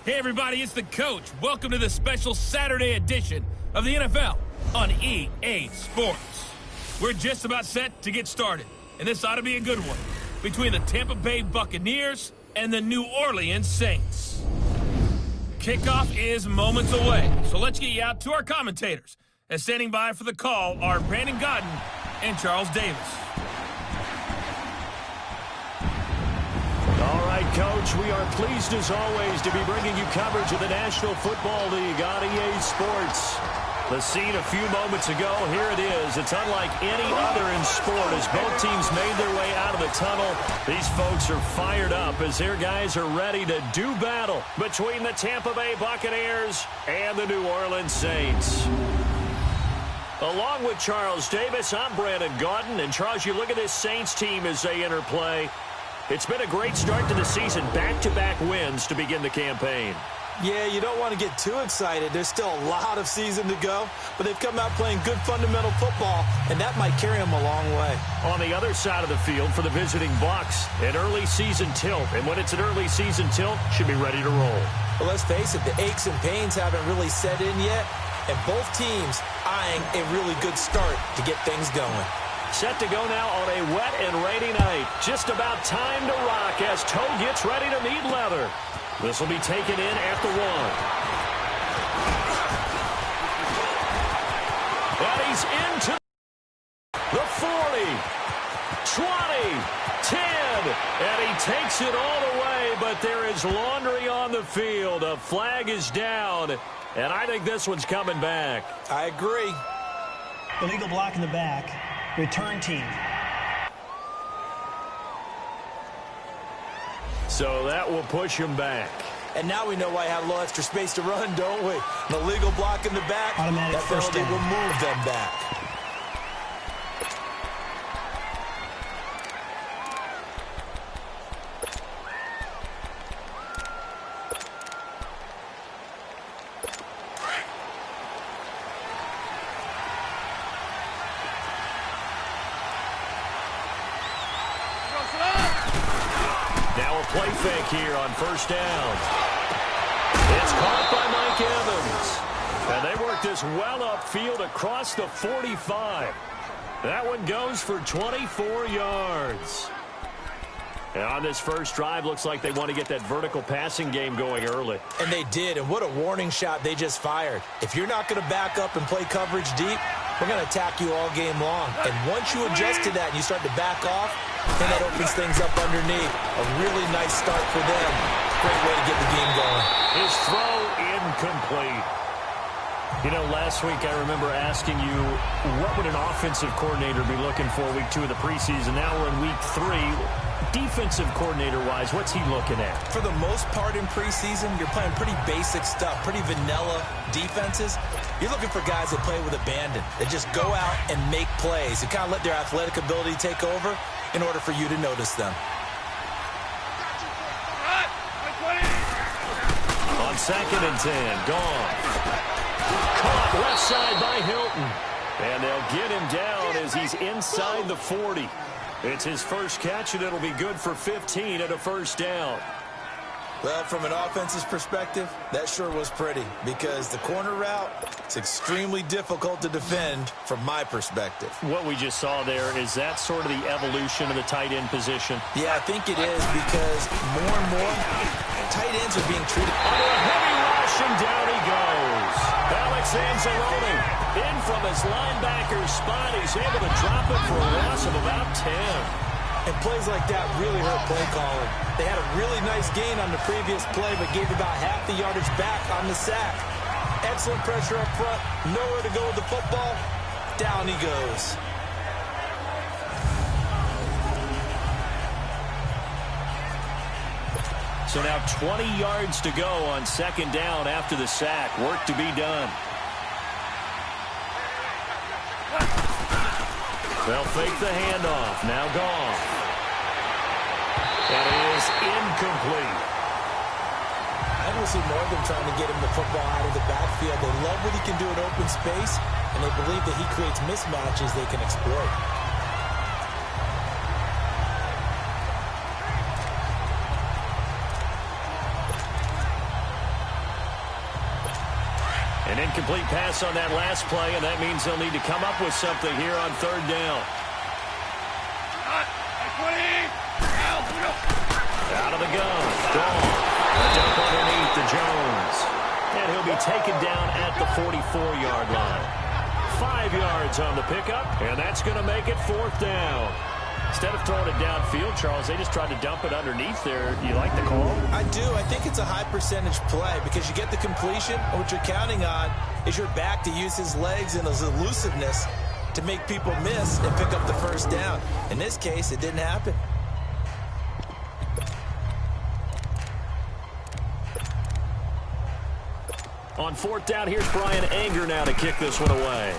Hey everybody, it's the coach. Welcome to the special Saturday edition of the NFL on EA Sports. We're just about set to get started, and this ought to be a good one between the Tampa Bay Buccaneers and the New Orleans Saints. Kickoff is moments away, so let's get you out to our commentators. As standing by for the call are Brandon Gaudin and Charles Davis. All right, Coach, we are pleased as always to be bringing you coverage of the National Football League on EA Sports. The scene a few moments ago, here it is. It's unlike any other in sport as both teams made their way out of the tunnel. These folks are fired up as their guys are ready to do battle between the Tampa Bay Buccaneers and the New Orleans Saints. Along with Charles Davis, I'm Brandon Gaudin. And Charles, you look at this Saints team as they enter play. It's been a great start to the season, back-to-back wins to begin the campaign. Yeah, you don't want to get too excited. There's still a lot of season to go, but they've come out playing good fundamental football, and that might carry them a long way. On the other side of the field for the visiting Bucs, an early season tilt, and when it's an early season tilt, should be ready to roll. But let's face it, the aches and pains haven't really set in yet, and both teams eyeing a really good start to get things going. Set to go now on a wet and rainy night. Just about time to rock as Toe gets ready to meet leather. This will be taken in at the 1. And he's into the 40, 20, 10, and he takes it all the way, but there is laundry on the field. A flag is down, and I think this one's coming back. I agree. Illegal block in the back. Return team. So that will push him back. And now we know why I have a little extra space to run, don't we? An illegal block in the back. Automatic that first penalty down. will move them back. Play fake here on first down. It's caught by Mike Evans. And they work this well upfield across the 45. That one goes for 24 yards. And on this first drive, looks like they want to get that vertical passing game going early. And they did, and what a warning shot they just fired. If you're not going to back up and play coverage deep, we're going to attack you all game long. And once you adjust to that and you start to back off, then that opens things up underneath. A really nice start for them. Great way to get the game going. His throw incomplete. You know, last week I remember asking you, what would an offensive coordinator be looking for week 2 of the preseason? Now we're in week 3. Defensive coordinator-wise, what's he looking at? For the most part in preseason, you're playing pretty basic stuff, pretty vanilla defenses. You're looking for guys that play with abandon, that just go out and make plays and kind of let their athletic ability take over in order for you to notice them. On 2nd and 10, gone. Caught left side by Hilton. And they'll get him down as he's inside the 40. It's his first catch, and it'll be good for 15 at a first down. Well, from an offense's perspective, that sure was pretty because the corner route, it's extremely difficult to defend from my perspective. What we just saw there, is that sort of the evolution of the tight end position? Yeah, I think it is because more and more tight ends are being treated. Under a heavy rush, and down he goes. Alex Anzalone in from his linebacker spot. He's able to drop it for a loss of about 10. And plays like that really hurt play calling. They had a really nice gain on the previous play, but gave about half the yardage back on the sack. Excellent pressure up front. Nowhere to go with the football. Down he goes. So now 20 yards to go on 2nd down after the sack. Work to be done. They'll fake the handoff. Now gone. That is incomplete. I don't see more of them trying to get him the football out of the backfield. They love what he can do in open space, and they believe that he creates mismatches they can exploit. An incomplete pass on that last play, and that means they'll need to come up with something here on third down. Out of the gun. Gone. A dump underneath to Jones. And he'll be taken down at the 44-yard line. 5 yards on the pickup, and that's going to make it fourth down. Instead of throwing it downfield, Charles, they just tried to dump it underneath there. Do you like the call? I do. I think it's a high-percentage play because you get the completion, and what you're counting on is your back to use his legs and his elusiveness to make people miss and pick up the first down. In this case, it didn't happen. On fourth down, here's Brian Anger now to kick this one away.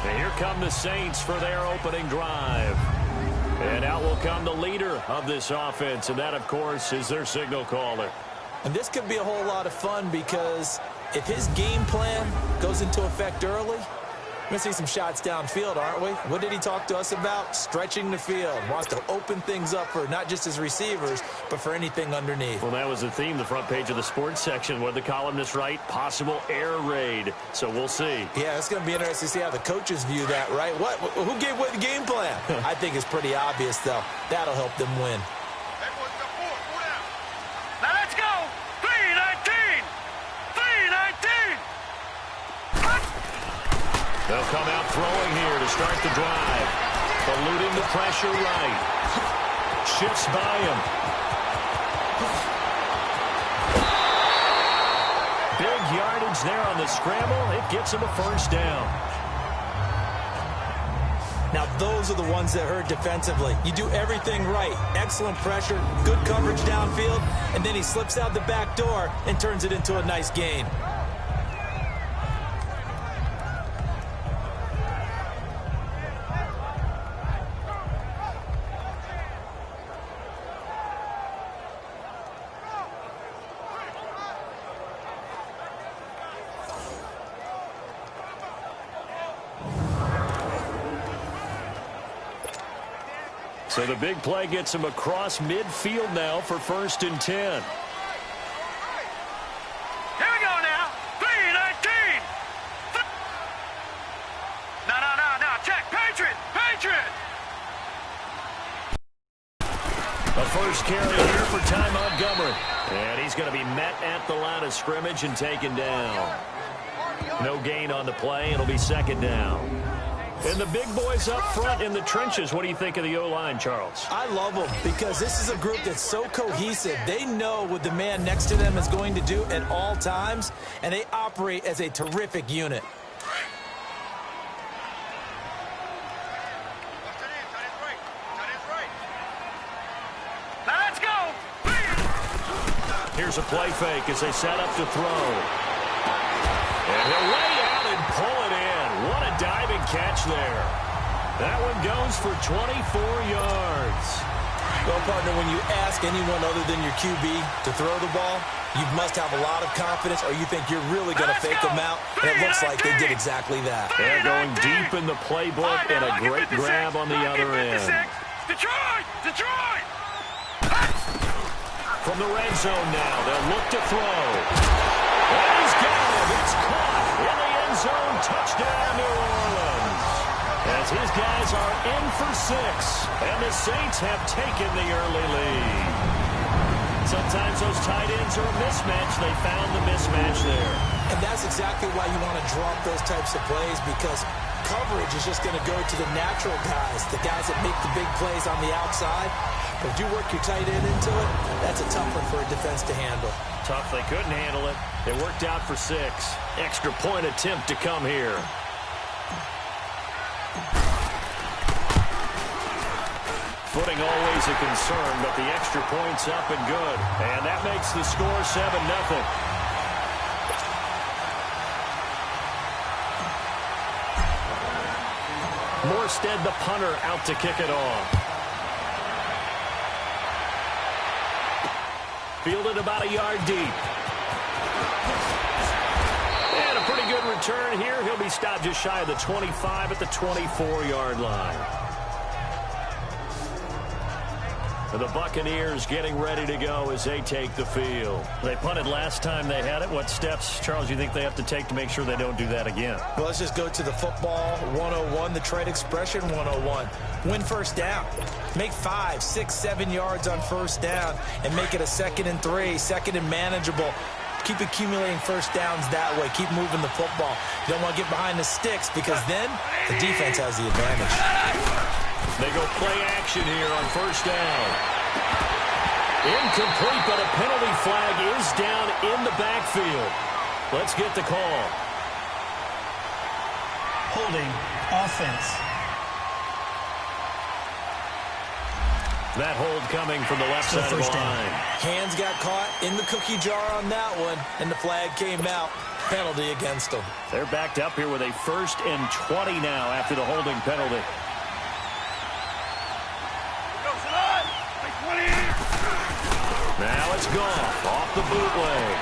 And here come the Saints for their opening drive. And out will come the leader of this offense, and that, of course, is their signal caller. And this could be a whole lot of fun because if his game plan goes into effect early, we're going to see some shots downfield, aren't we? What did he talk to us about? Stretching the field. Wants to open things up for not just his receivers, but for anything underneath. Well, that was the theme, the front page of the sports section. What did the columnists write? Possible air raid. So we'll see. Yeah, it's going to be interesting to see how the coaches view that, right? Who gave what the game plan? I think it's pretty obvious, though. That'll help them win. Now let's go. 3-19. 3-19. They'll come out throwing here to start the drive. Eluding the pressure right. Shifts by him. Big yardage there on the scramble. It gets him a first down. Now, those are the ones that hurt defensively. You do everything right. Excellent pressure, good coverage downfield, and then he slips out the back door and turns it into a nice gain. So the big play gets him across midfield now for 1st and 10. Here we go now. 3-19. No. Check. Patriot. A first carry here for Ty Montgomery. And he's going to be met at the line of scrimmage and taken down. No gain on the play. It'll be 2nd down. And the big boys up front in the trenches. What do you think of the O-line, Charles? I love them because this is a group that's so cohesive. They know what the man next to them is going to do at all times, and they operate as a terrific unit. Now let's go. Here's a play fake as they set up to throw. And he'll lay out and pull it in. What a diving catch there. That one goes for 24 yards. Well, partner, when you ask anyone other than your QB to throw the ball, you must have a lot of confidence or you think you're really going to fake them out. And it looks like they did exactly that. They're going deep in the playbook and a great grab on the other end. Detroit! From the red zone now, they'll look to throw. And he's got him. It's caught in the end zone. Touchdown, New Orleans. As his guys are in for 6. And the Saints have taken the early lead. Sometimes those tight ends are a mismatch. They found the mismatch there. And that's exactly why you want to drop those types of plays because coverage is just going to go to the natural guys, the guys that make the big plays on the outside. But if you work your tight end into it, that's a tough one for a defense to handle. Tough. They couldn't handle it. It worked out for 6. Extra point attempt to come here. Footing always a concern, but the extra point's up and good. And that makes the score 7-0. Morstead, the punter, out to kick it off. Fielded about a yard deep. And a pretty good return here. He'll be stopped just shy of the 25 at the 24-yard line. So the Buccaneers getting ready to go as they take the field. They punted last time they had it. What steps, Charles, you think they have to take to make sure they don't do that again? Well, let's just go to the football 101, the trade expression 101. Win first down. Make 5, 6, 7 yards on first down and make it a 2nd and 3, 2nd and manageable. Keep accumulating first downs that way. Keep moving the football. You don't want to get behind the sticks because then the defense has the advantage. They go play action here on first down. Incomplete, but a penalty flag is down in the backfield. Let's get the call. Holding offense. That hold coming from the left side of the line. Hands got caught in the cookie jar on that one, and the flag came out. Penalty against them. They're backed up here with a 1st and 20 now after the holding penalty. Now it's Goff off the bootleg.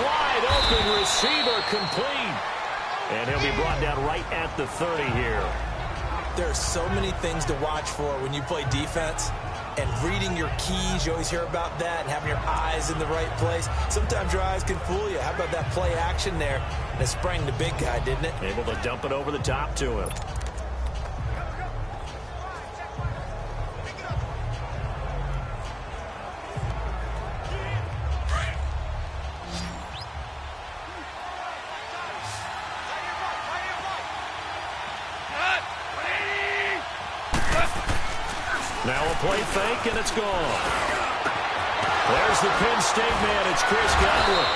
Wide open receiver complete. And he'll be brought down right at the 30 here. There are so many things to watch for when you play defense. And reading your keys, you always hear about that, and having your eyes in the right place. Sometimes your eyes can fool you. How about that play action there? And it sprang the big guy, didn't it? Able to dump it over the top to him. Now a play fake, and it's gone. There's the Penn State man. It's Chris Godwin.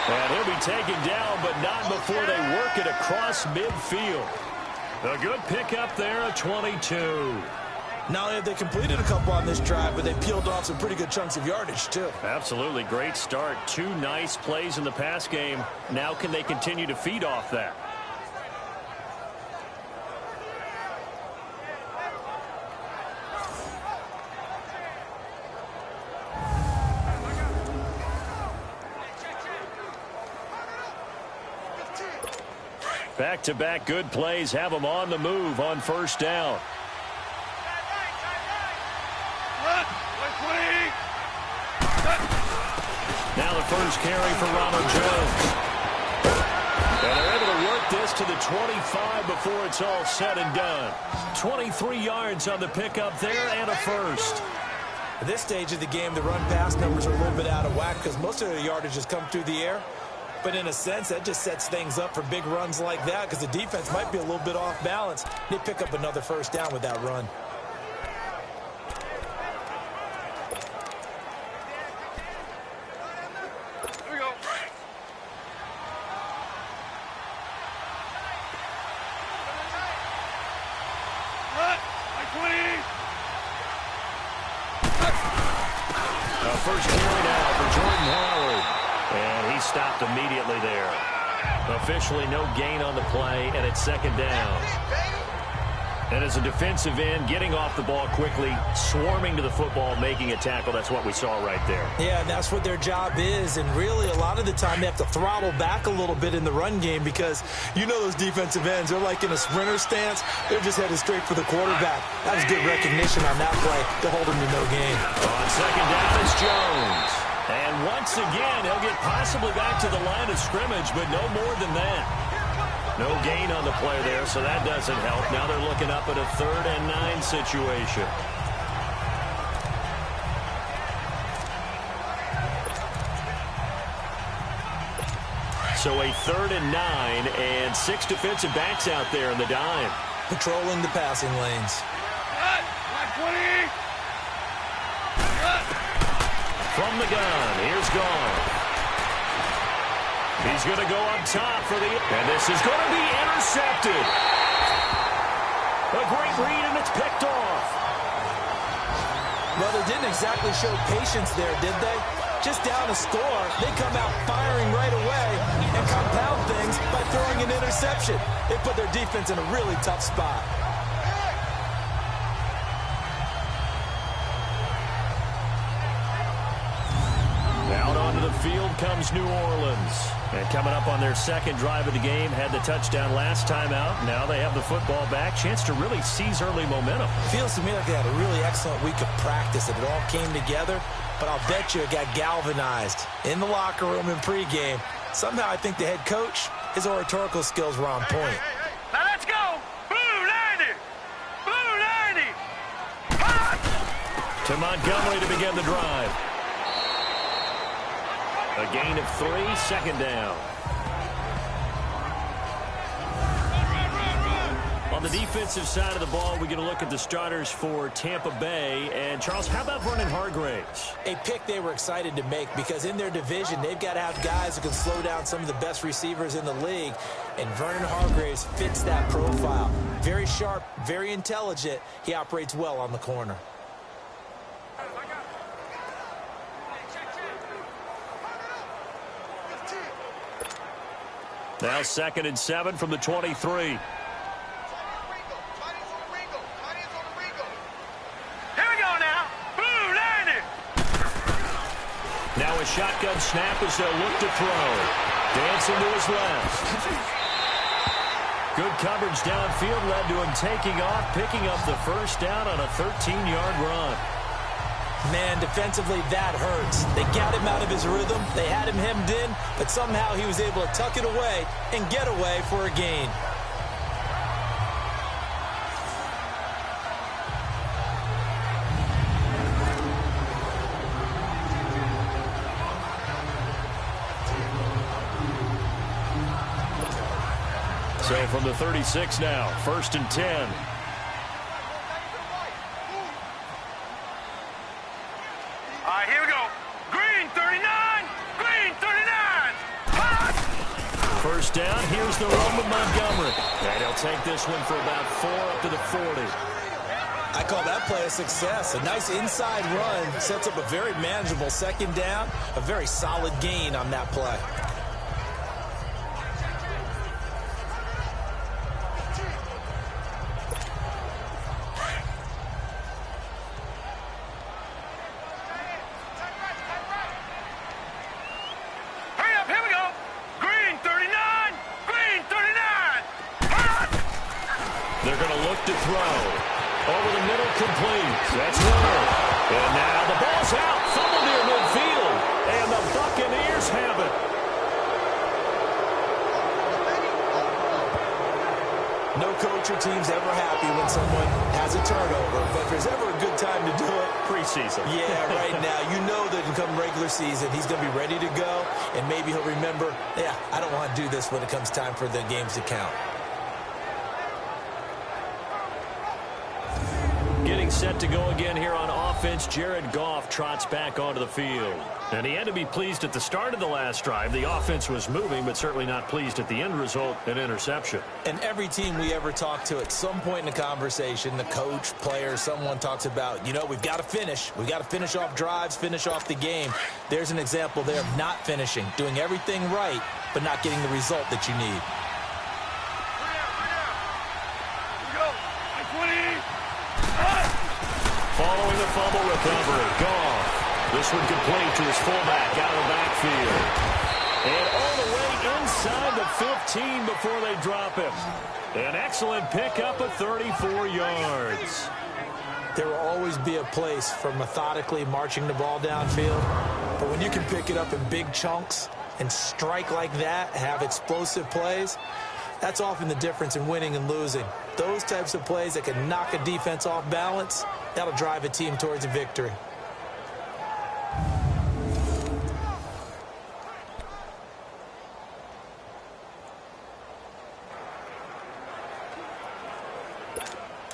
And he'll be taken down, but not before they work it across midfield. A good pickup there, a 22. Not only have they completed a couple on this drive, but they peeled off some pretty good chunks of yardage, too. Absolutely. Great start. 2 nice plays in the pass game. Now can they continue to feed off that? Back-to-back good plays have them on the move on first down. Now the first carry for Ronald Jones. And they're able to work this to the 25 before it's all said and done. 23 yards on the pickup there and a first. At this stage of the game, the run-pass numbers are a little bit out of whack because most of the yardage has come through the air. But in a sense, that just sets things up for big runs like that because the defense might be a little bit off balance. They pick up another first down with that run. Here we go. First carry now for Jordan Howard. And he stopped immediately there. Officially no gain on the play, and it's second down. And as a defensive end, getting off the ball quickly, swarming to the football, making a tackle, that's what we saw right there. Yeah, and that's what their job is. And really, a lot of the time, they have to throttle back a little bit in the run game because you know those defensive ends, they're like in a sprinter stance. They're just headed straight for the quarterback. That was good recognition on that play to hold him to no gain. On second down, it's Jones. And once again, he'll get possibly back to the line of scrimmage, but no more than that. No gain on the play there, so that doesn't help. Now they're looking up at a 3rd and 9 situation. So a 3rd and 9, and 6 defensive backs out there in the dime. Patrolling the passing lanes. From the gun, here's Goff. He's going to go up top for the... And this is going to be intercepted. A great read, and it's picked off. Well, they didn't exactly show patience there, did they? Just down a score, they come out firing right away and compound things by throwing an interception. They put their defense in a really tough spot. Out onto the field comes New Orleans. And coming up on their second drive of the game, had the touchdown last time out. Now they have the football back. Chance to really seize early momentum. Feels to me like they had a really excellent week of practice, and it all came together. But I'll bet you it got galvanized in the locker room in pregame. Somehow I think the head coach, his oratorical skills were on point. Now let's go. Blue 90. Blue 90. To Montgomery to begin the drive. A gain of 3, second down. On the defensive side of the ball, we're going to look at the starters for Tampa Bay. And, Charles, how about Vernon Hargreaves? A pick they were excited to make because in their division, they've got to have guys who can slow down some of the best receivers in the league. And Vernon Hargreaves fits that profile. Very sharp, very intelligent. He operates well on the corner. Now 2nd and 7 from the 23. Here we go now. Blue 90. Now a shotgun snap as they'll look to throw. Dancing to his left. Good coverage downfield led to him taking off, picking up the first down on a 13-yard run. Man, defensively, that hurts. They got him out of his rhythm. They had him hemmed in, but somehow he was able to tuck it away and get away for a gain. So from the 36 now, 1st and 10. All right, here we go. Green 39. Green 39. First down, here's the run with Montgomery. And he'll take this one for about 4 up to the 40. I call that play a success. A nice inside run sets up a very manageable second down. A very solid gain on that play. Hurry up, here we go. Green 39. Green 39. They're going to look to throw. Over the middle, complete. That's Warner. And now the ball's out. Fumble near midfield. And the Buccaneers have it. No coach or team's ever happy when someone has a turnover, but if there's ever a good time to do it, Preseason. yeah, right now. You know that come regular season, he's going to be ready to go, and maybe he'll remember, yeah, I don't want to do this when it comes time for the games to count. Getting set to go again here on offense, Jared Goff trots back onto the field. And he had to be pleased at the start of the last drive. The offense was moving, but certainly not pleased at the end result, an interception. And every team we ever talk to at some point in the conversation, the coach, player, someone talks about, you know, we've got to finish. We've got to finish off drives, finish off the game. There's an example there of not finishing, doing everything right, but not getting the result that you need. Following the fumble recovery, Goff. This one complete to his fullback out of the backfield. And all the way inside the 15 before they drop him. An excellent pickup of 34 yards. There will always be a place for methodically marching the ball downfield. But when you can pick it up in big chunks and strike like that, have explosive plays, that's often the difference in winning and losing. Those types of plays that can knock a defense off balance, that'll drive a team towards a victory.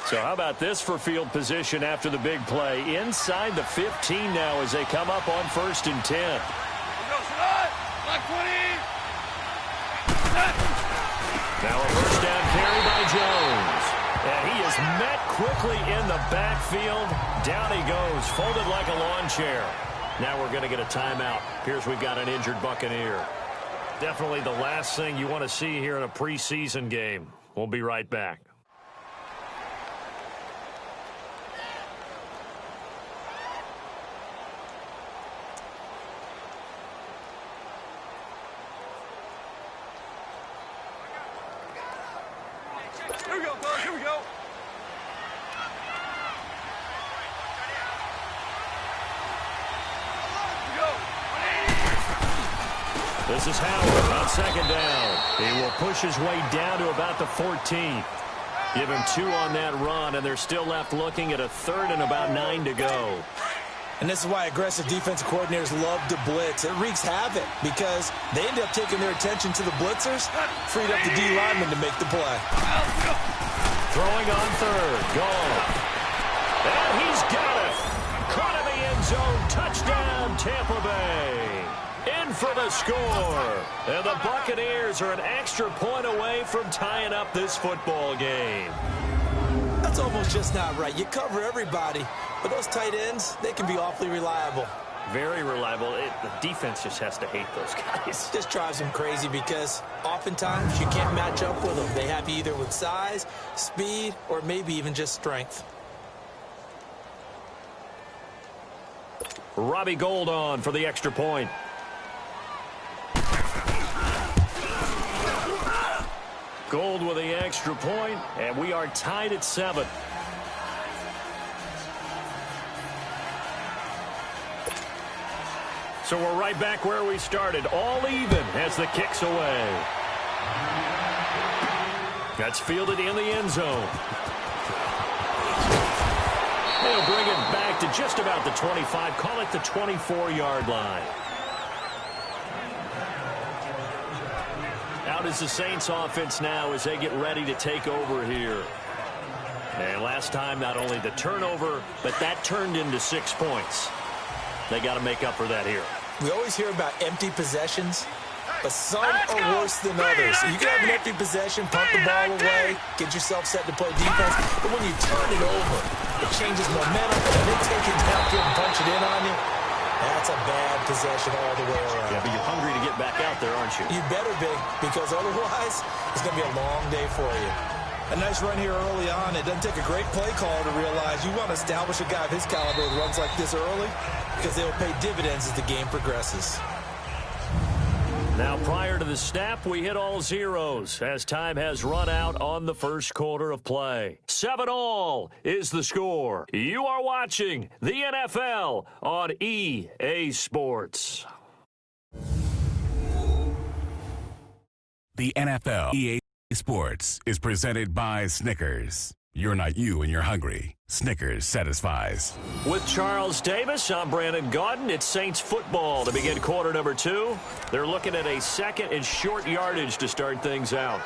So how about this for field position after the big play? Inside the 15 now as they come up on 1st and 10. Now a first down carry by Jones. And he is met quickly in the backfield. Down he goes, folded like a lawn chair. Now we're going to get a timeout. Appears we've got an injured Buccaneer. Definitely the last thing you want to see here in a preseason game. We'll be right back. This is Howard on second down. He will push his way down to about the 14th. Give him 2 on that run, and they're still left looking at a 3rd and about 9 to go. And this is why aggressive defensive coordinators love to blitz. It wreaks havoc because they end up taking their attention to the blitzers, freed up the D lineman to make the play. Throwing on 3rd. Gone. And he's got it. Caught in the end zone. Touchdown, Tampa Bay. In for the score. And the Buccaneers are an extra point away from tying up this football game. That's almost just not right. You cover everybody, but those tight ends, they can be awfully reliable. Very reliable. The defense just has to hate those guys. This drives them crazy because oftentimes you can't match up with them. They have you either with size, speed, or maybe even just strength. Robbie Gould on for the extra point. Gould with the extra point, and we are tied at 7. So we're right back where we started, all even as the kick's away. That's fielded in the end zone. They'll bring it back to just about the 25, call it the 24-yard line. Out is the Saints offense now as they get ready to take over here. And last time, not only the turnover, but that turned into 6 points. They got to make up for that here. We always hear about empty possessions, but some are worse than others. You can have an empty possession, pump the ball away, get yourself set to play defense, but when you turn it over, it changes momentum, and they take it downfield and punch it in on you. That's a bad possession all the way around. Yeah, but you're hungry to get back out there, aren't you? You better be, because otherwise, it's going to be a long day for you. A nice run here early on. It doesn't take a great play caller to realize you want to establish a guy of his caliber that runs like this early because they will pay dividends as the game progresses. Now, prior to the snap, we hit all zeros as time has run out on the first quarter of play. 7-all is the score. You are watching the NFL on EA Sports. The NFL EA Sports is presented by Snickers. You're not you when you're hungry. Snickers satisfies. With Charles Davis, I'm Brandon Gaudin. It's Saints football to begin quarter number 2. They're looking at a 2nd and short yardage to start things out.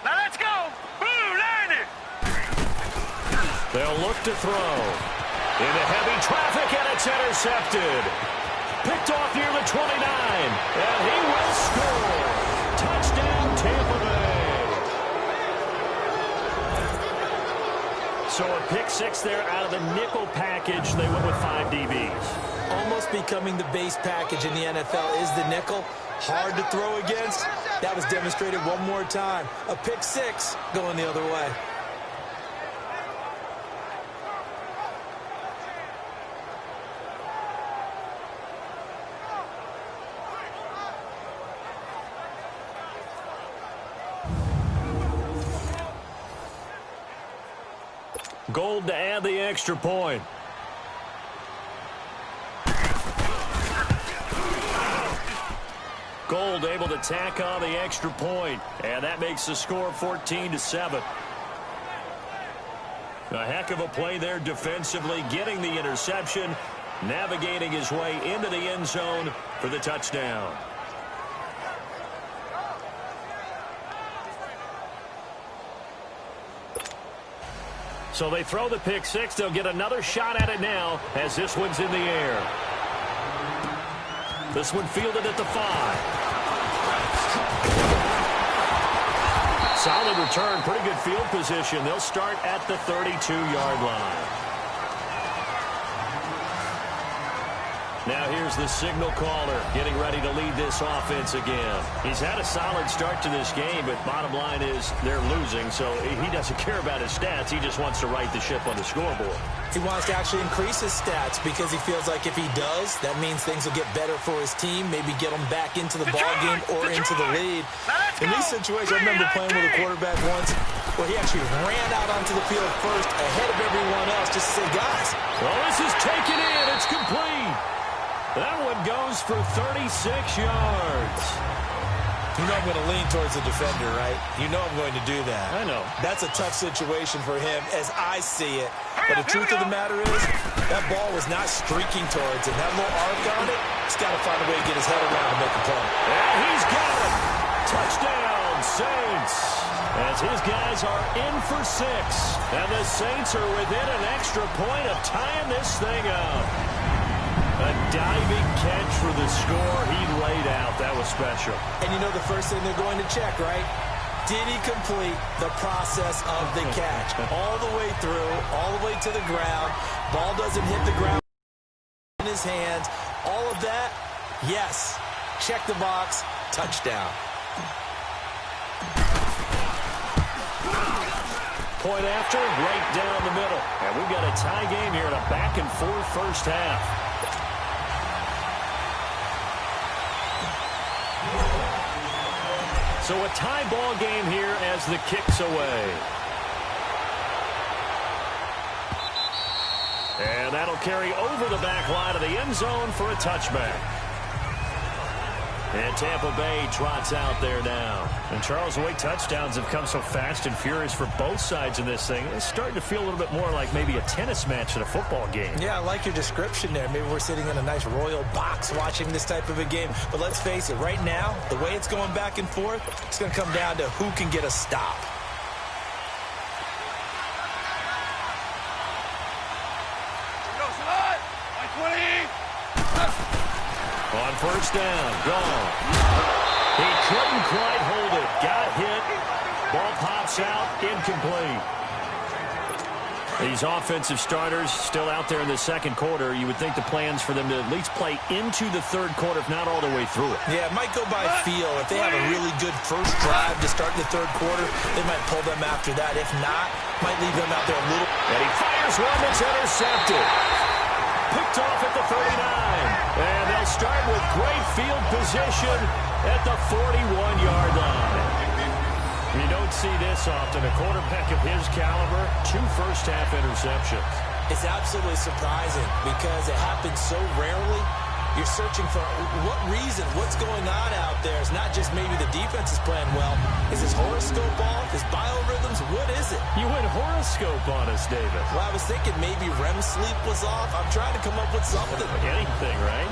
Now let's go. Boo, landed. They'll look to throw. Into heavy traffic, and it's intercepted. Picked off near the 29, and he will score. Touchdown, Tampa Bay. So a pick 6 there out of the nickel package. They went with 5 DBs. Almost becoming the base package in the NFL is the nickel. Hard to throw against. That was demonstrated one more time. A pick 6 going the other way. Gould to add the extra point. Gould able to tack on the extra point, and that makes the score 14-7. A heck of a play there defensively, getting the interception, navigating his way into the end zone for the touchdown. So they throw the pick 6. They'll get another shot at it now as this one's in the air. This one fielded at the 5. Solid return, pretty good field position. They'll start at the 32-yard line. Now here's the signal caller getting ready to lead this offense again. He's had a solid start to this game, but bottom line is they're losing, so he doesn't care about his stats. He just wants to right the ship on the scoreboard. He wants to actually increase his stats because he feels like if he does, that means things will get better for his team, maybe get them back into the ball game or into the lead. In these situations, I remember playing with a quarterback once. Well, he actually ran out onto the field first ahead of everyone else just to say, guys. Well, this is taken in. It's complete. That one goes for 36 yards. You know I'm going to lean towards the defender, right? You know I'm going to do that. I know. That's a tough situation for him as I see it. But the truth of the matter is, that ball was not streaking towards him. That little arc on it, he's got to find a way to get his head around to make a play. And he's got it. Touchdown, Saints. As his guys are in for 6. And the Saints are within an extra point of tying this thing up. A diving catch for the score he laid out. That was special. And you know the first thing they're going to check, right? Did he complete the process of the catch? All the way through, all the way to the ground. Ball doesn't hit the ground in his hands. All of that, yes. Check the box. Touchdown. Point after, right down the middle. And we've got a tie game here in a back-and-forth first half. So a tie ball game here as the kick's away. And that'll carry over the back line of the end zone for a touchback. And Tampa Bay trots out there now. And Charles, the way touchdowns have come so fast and furious for both sides in this thing, it's starting to feel a little bit more like maybe a tennis match than a football game. Yeah, I like your description there. Maybe we're sitting in a nice royal box watching this type of a game. But let's face it, right now, the way it's going back and forth, it's going to come down to who can get a stop. On first down, gone. He couldn't quite hold it. Got hit. Ball pops out, incomplete. These offensive starters still out there in the second quarter. You would think the plans for them to at least play into the third quarter, if not all the way through it. Yeah, it might go by feel. If they have a really good first drive to start the third quarter, they might pull them after that. If not, might leave them out there a little. And he fires one that's intercepted. Picked off at the 39. And they'll start with great field position at the 41-yard line. You don't see this often. A quarterback of his caliber, 2 first-half interceptions. It's absolutely surprising because it happens so rarely. You're searching for what reason, what's going on out there. It's not just maybe the defense is playing well. Is his horoscope off? His biorhythms? What is it? You went horoscope on us, David. Well, I was thinking maybe REM sleep was off. I'm trying to come up with something. Anything, right?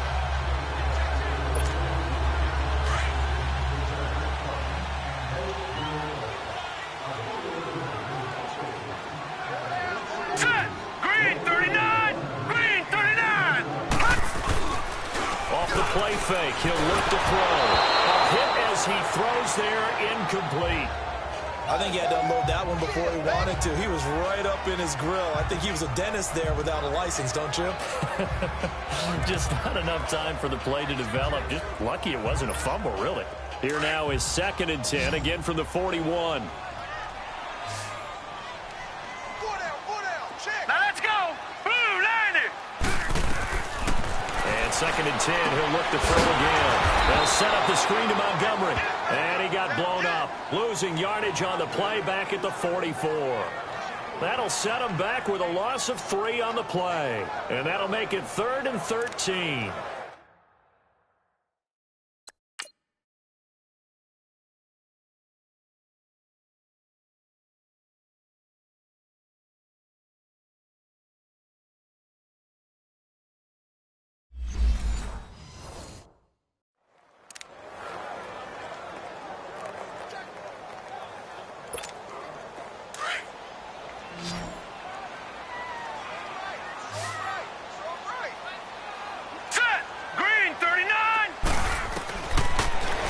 Play fake. He'll look to throw. A hit as he throws there, incomplete. I think he had to unload that one before he wanted to. He was right up in his grill. I think he was a dentist there without a license, don't you? Just not enough time for the play to develop. Just lucky it wasn't a fumble, really. Here now is 2nd and 10, again from the 41. Now let's go. Blue 90. And 2nd and 10, he'll look to throw again. They'll set up the screen to Montgomery. And he got blown up, losing yardage on the play back at the 44. That'll set him back with a loss of 3 on the play. And that'll make it 3rd and 13.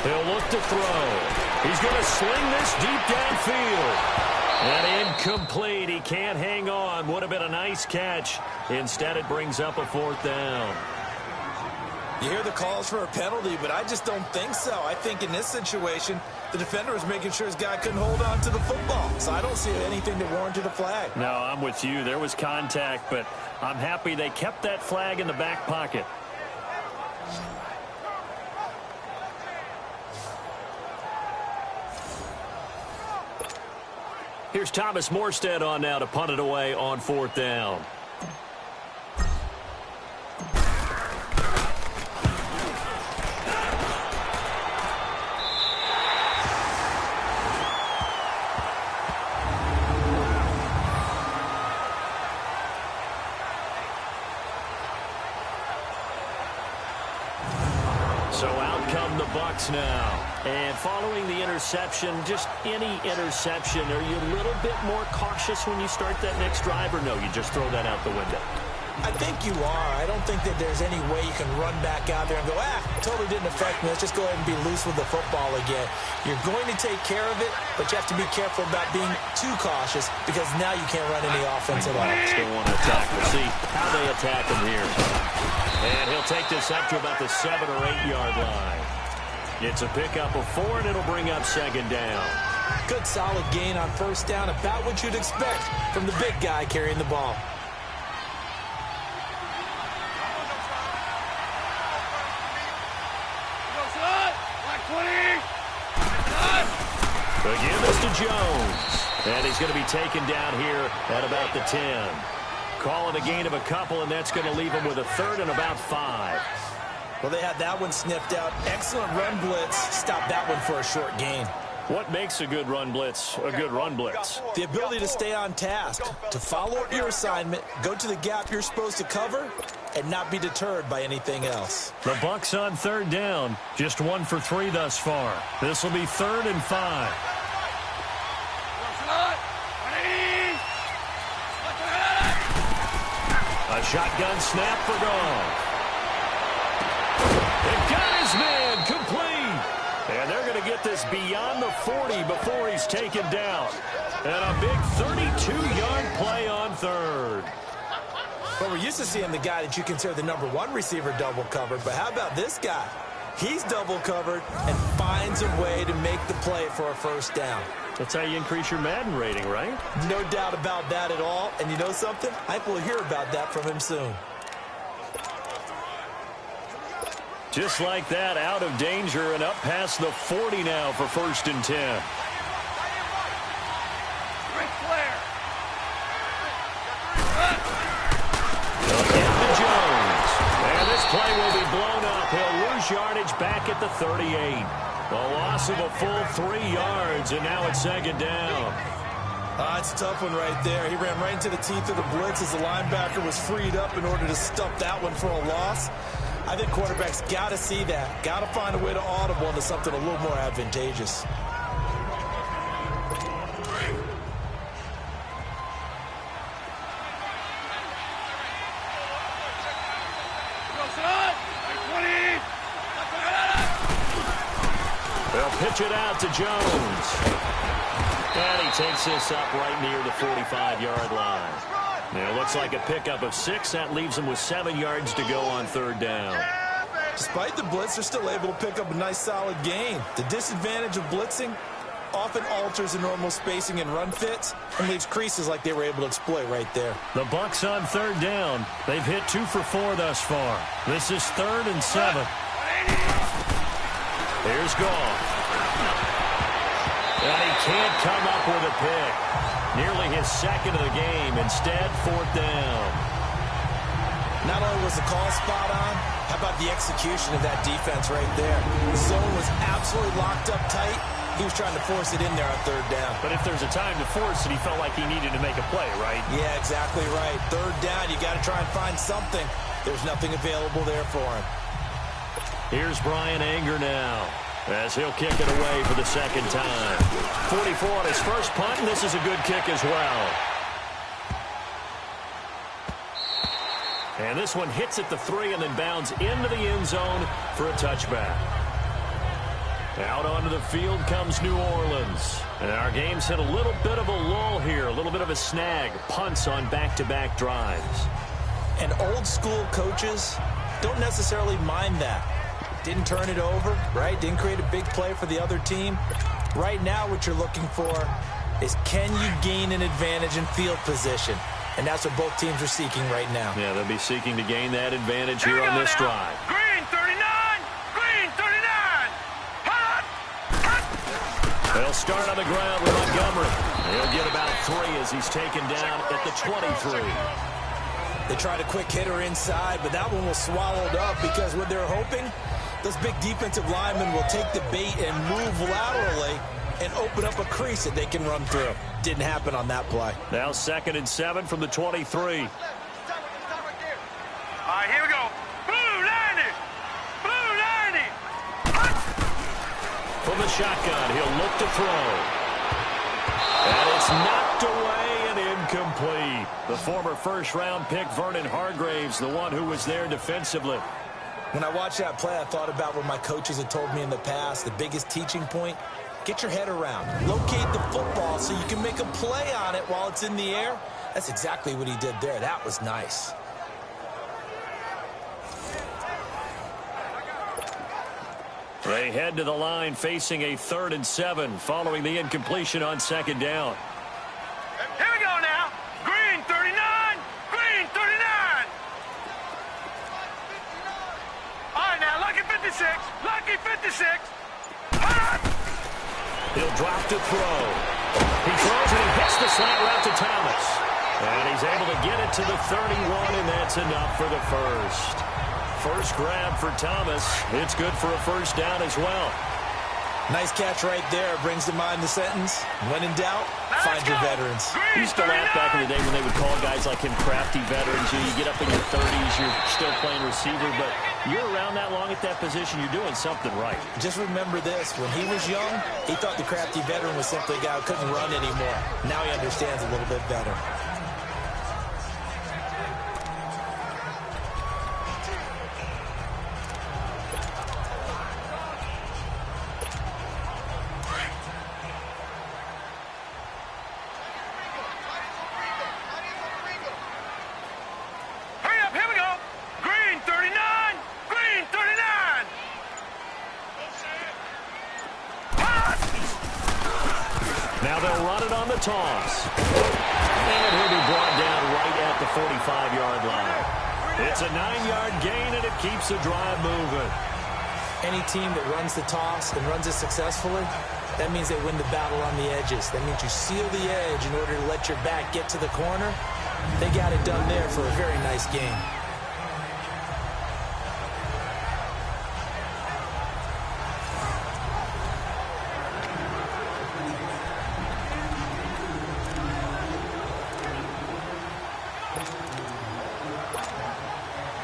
He'll look to throw. He's going to sling this deep downfield. And incomplete. He can't hang on. Would have been a nice catch. Instead, it brings up a 4th down. You hear the calls for a penalty, but I just don't think so. I think in this situation, the defender was making sure his guy couldn't hold on to the football. So I don't see anything that warranted a flag. No, I'm with you. There was contact, but I'm happy they kept that flag in the back pocket. Here's Thomas Morstead on now to punt it away on 4th down. So out come the Bucs now. And following the interception, just any interception, are you a little bit more cautious when you start that next drive, or no, you just throw that out the window? I think you are. I don't think that there's any way you can run back out there and go, totally didn't affect me. Let's just go ahead and be loose with the football again. You're going to take care of it, but you have to be careful about being too cautious because now you can't run any offense at all. Still want to attack. We'll see how they attack him here. And he'll take this up to about the 7 or 8 yard line. It's a pickup of 4, and it'll bring up 2nd down. Good solid gain on 1st down, about what you'd expect from the big guy carrying the ball. Again, this to Jones. And he's going to be taken down here at about the 10. Call it a gain of a couple, and that's going to leave him with a 3rd and about 5. Well, they had that one sniffed out. Excellent run blitz. Stop that one for a short gain. What makes a good run blitz a good run blitz? The ability to stay on task, to follow your assignment, go to the gap you're supposed to cover, and not be deterred by anything else. The Bucs on 3rd down. Just 1 for 3 thus far. This will be 3rd and 5. A shotgun snap for Goff. They got his man complete. And they're going to get this beyond the 40 before he's taken down. And a big 32-yard play on 3rd. Well, we're used to seeing the guy that you consider the #1 receiver double covered, but how about this guy? He's double covered and finds a way to make the play for a 1st down. That's how you increase your Madden rating, right? No doubt about that at all. And you know something? I think we'll hear about that from him soon. Just like that, out of danger and up past the 40 now for 1st and 10. Again to Jones. And this play will be blown up. He'll lose yardage back at the 38. A loss of a full 3 yards, and now it's 2nd down. It's a tough one right there. He ran right into the teeth of the blitz as the linebacker was freed up in order to stump that one for a loss. I think quarterbacks got to see that. Got to find a way to audible into something a little more advantageous. They'll pitch it out to Jones. And he takes this up right near the 45-yard line. Now, it looks like a pickup of 6. That leaves him with 7 yards to go on 3rd down. Despite the blitz, they're still able to pick up a nice solid gain. The disadvantage of blitzing often alters the normal spacing and run fits and leaves creases like they were able to exploit right there. The Bucs on 3rd down. They've hit 2 for 4 thus far. This is 3rd and 7. Here's Goff. And he can't come up with a pick. Nearly his 2nd of the game. Instead, 4th down. Not only was the call spot on, how about the execution of that defense right there? The zone was absolutely locked up tight. He was trying to force it in there on 3rd down. But if there's a time to force it, he felt like he needed to make a play, right? Yeah, exactly right. 3rd down, you got to try and find something. There's nothing available there for him. Here's Brian Anger now, as he'll kick it away for the 2nd time. 44 on his first punt, and this is a good kick as well. And this one hits at the 3 and then bounds into the end zone for a touchback. Out onto the field comes New Orleans. And our game's hit a little bit of a lull here, a little bit of a snag. Punts on back-to-back drives. And old-school coaches don't necessarily mind that. Didn't turn it over, right? Didn't create a big play for the other team. Right now what you're looking for is, can you gain an advantage in field position? And that's what both teams are seeking right now. Yeah, they'll be seeking to gain that advantage here on this drive. Green 39! Green 39! Hot! They'll start on the ground with Montgomery. He'll get about 3 as he's taken down at the 23. They tried a quick hitter inside, but that one was swallowed up because what they're hoping, those big defensive linemen will take the bait and move laterally and open up a crease that they can run through. Didn't happen on that play. Now 2nd and 7 from the 23. All right, here we go. Blue 90. Blue 90. From the shotgun, he'll look to throw. And it's knocked away and incomplete. The former first-round pick, Vernon Hargreaves, the one who was there defensively. When I watched that play, I thought about what my coaches had told me in the past. The biggest teaching point, get your head around. Locate the football so you can make a play on it while it's in the air. That's exactly what he did there. That was nice. They head to the line facing a 3rd and 7 following the incompletion on 2nd down. Here we go now. Green 39. Green 39. All right, now, Lucky 56. Lucky 56. He'll drop to throw. He throws and he hits the slant route to Thomas. And he's able to get it to the 31, and that's enough for the first. First grab for Thomas. It's good for a first down as well. Nice catch right there. Brings to mind the sentence, when in doubt, find your veterans. We used to laugh back in the day when they would call guys like him crafty veterans. You get up in your 30s, you're still playing receiver, but you're around that long at that position, you're doing something right. Just remember this. When he was young, he thought the crafty veteran was simply a guy who couldn't run anymore. Now he understands a little bit better. Toss. And he'll be brought down right at the 45-yard line. It's a 9-yard gain, and it keeps the drive moving. Any team that runs the toss and runs it successfully, that means they win the battle on the edges. That means you seal the edge in order to let your back get to the corner. They got it done there for a very nice game.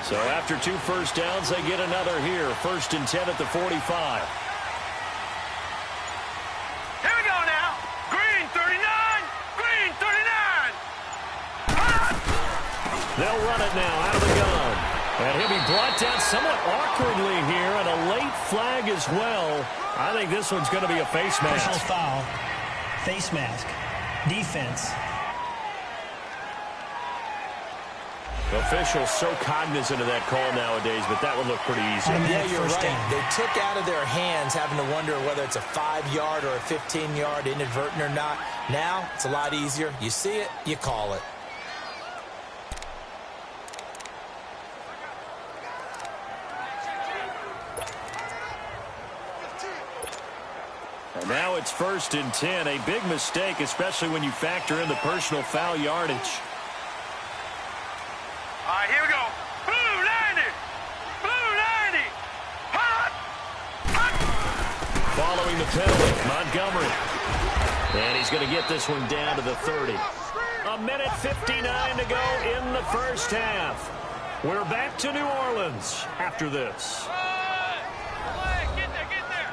So after 2 first downs, they get another here. 1st and 10 at the 45. Here we go now. Green 39. Green 39. They'll run it now out of the gun. And he'll be brought down somewhat awkwardly here, and a late flag as well. I think this one's going to be a face mask. Personal foul. Face mask. Defense. Officials so cognizant of that call nowadays, but that would look pretty easy. Yeah, you're right. They took out of their hands having to wonder whether it's a 5-yard or a 15-yard, inadvertent or not. Now, it's a lot easier. You see it, you call it. And now it's 1st and 10. A big mistake, especially when you factor in the personal foul yardage. All right, here we go. Blue 90. Blue 90. Hot. Hot. Following the penalty, Montgomery. And he's going to get this one down to the 30. 1:59 to go in the first half. We're back to New Orleans after this. Get there, get there.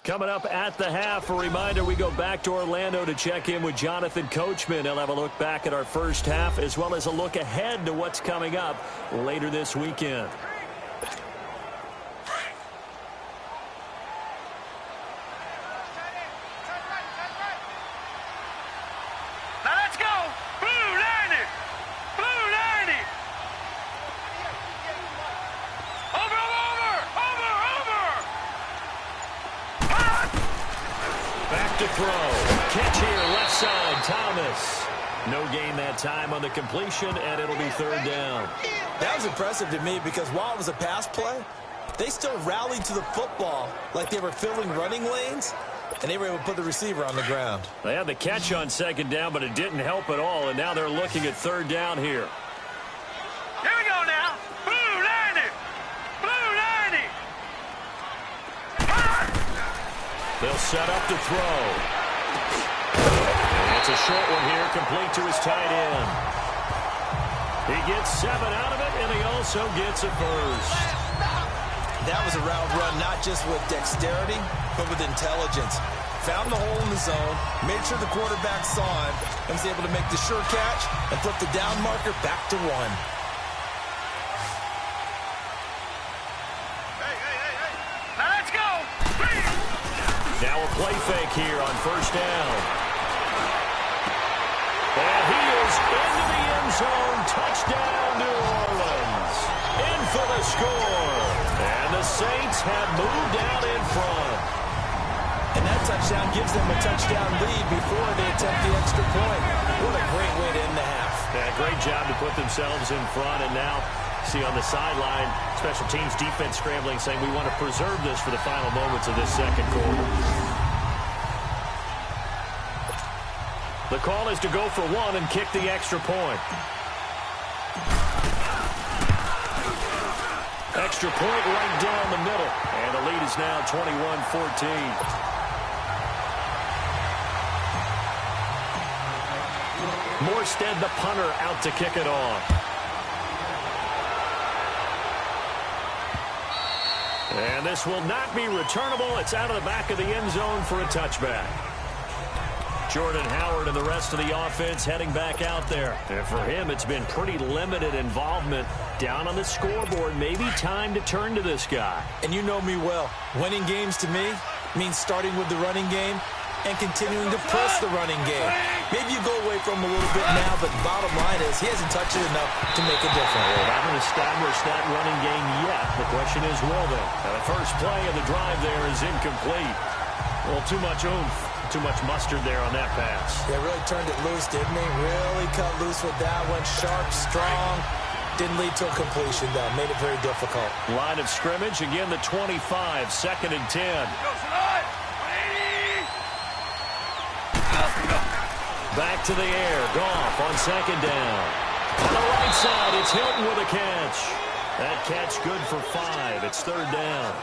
Coming up at the half, a reminder, we go back to Orlando to check in with Jonathan Coachman. He'll have a look back at our first half as well as a look ahead to what's coming up later this weekend. Now let's go. Blue 90. Blue 90. Over, over, over, over. Hot. Back to throw. Catch here, left side, Thomas. No gain that time on the completion, and it'll be 3rd down. That was impressive to me because while it was a pass play, They still rallied to the football like they were filling running lanes, and they were able to put the receiver on the ground. They had the catch on second down, but it didn't help at all, and now they're looking at third down here. Here we go now. Blue 90. Blue 90. They'll set up to throw. And it's a short one here, complete to his tight end. He gets 7 out of it, and he also gets a first. That was a route run, not just with dexterity, but with intelligence. Found the hole in the zone, made sure the quarterback saw him, and was able to make the sure catch and flip the down marker back to 1. Hey. Now let's go. Now a play fake here on first down. And he is into the end zone. Touchdown, New Orleans. In for the score. And the Saints have moved out in front. And that touchdown gives them a touchdown lead before they attempt the extra point. What a great way to end the half. Yeah, great job to put themselves in front. And now, see on the sideline, special teams defense scrambling, saying we want to preserve this for the final moments of this second quarter. The call is to go for 1 and kick the extra point. Extra point right down the middle. And the lead is now 21-14. Morstead, the punter, out to kick it off. And this will not be returnable. It's out of the back of the end zone for a touchback. Jordan Howard and the rest of the offense heading back out there. And for him, it's been pretty limited involvement. Down on the scoreboard, maybe time to turn to this guy. And you know me well. Winning games to me means starting with the running game and continuing to press the running game. Maybe you go away from him a little bit now, but the bottom line is he hasn't touched it enough to make a difference. They haven't established that running game yet. The question is, will they? Now, the first play of the drive there is incomplete. Well, too much oomph. Too much mustard there on that pass. They really turned it loose, didn't they? Really cut loose with that one. Sharp, strong. Didn't lead to a completion, though. Made it very difficult. Line of scrimmage, again the 25, 2nd and 10. Back to the air. Goff on 2nd down. On the right side, it's Hilton with a catch. That catch good for 5. It's 3rd down.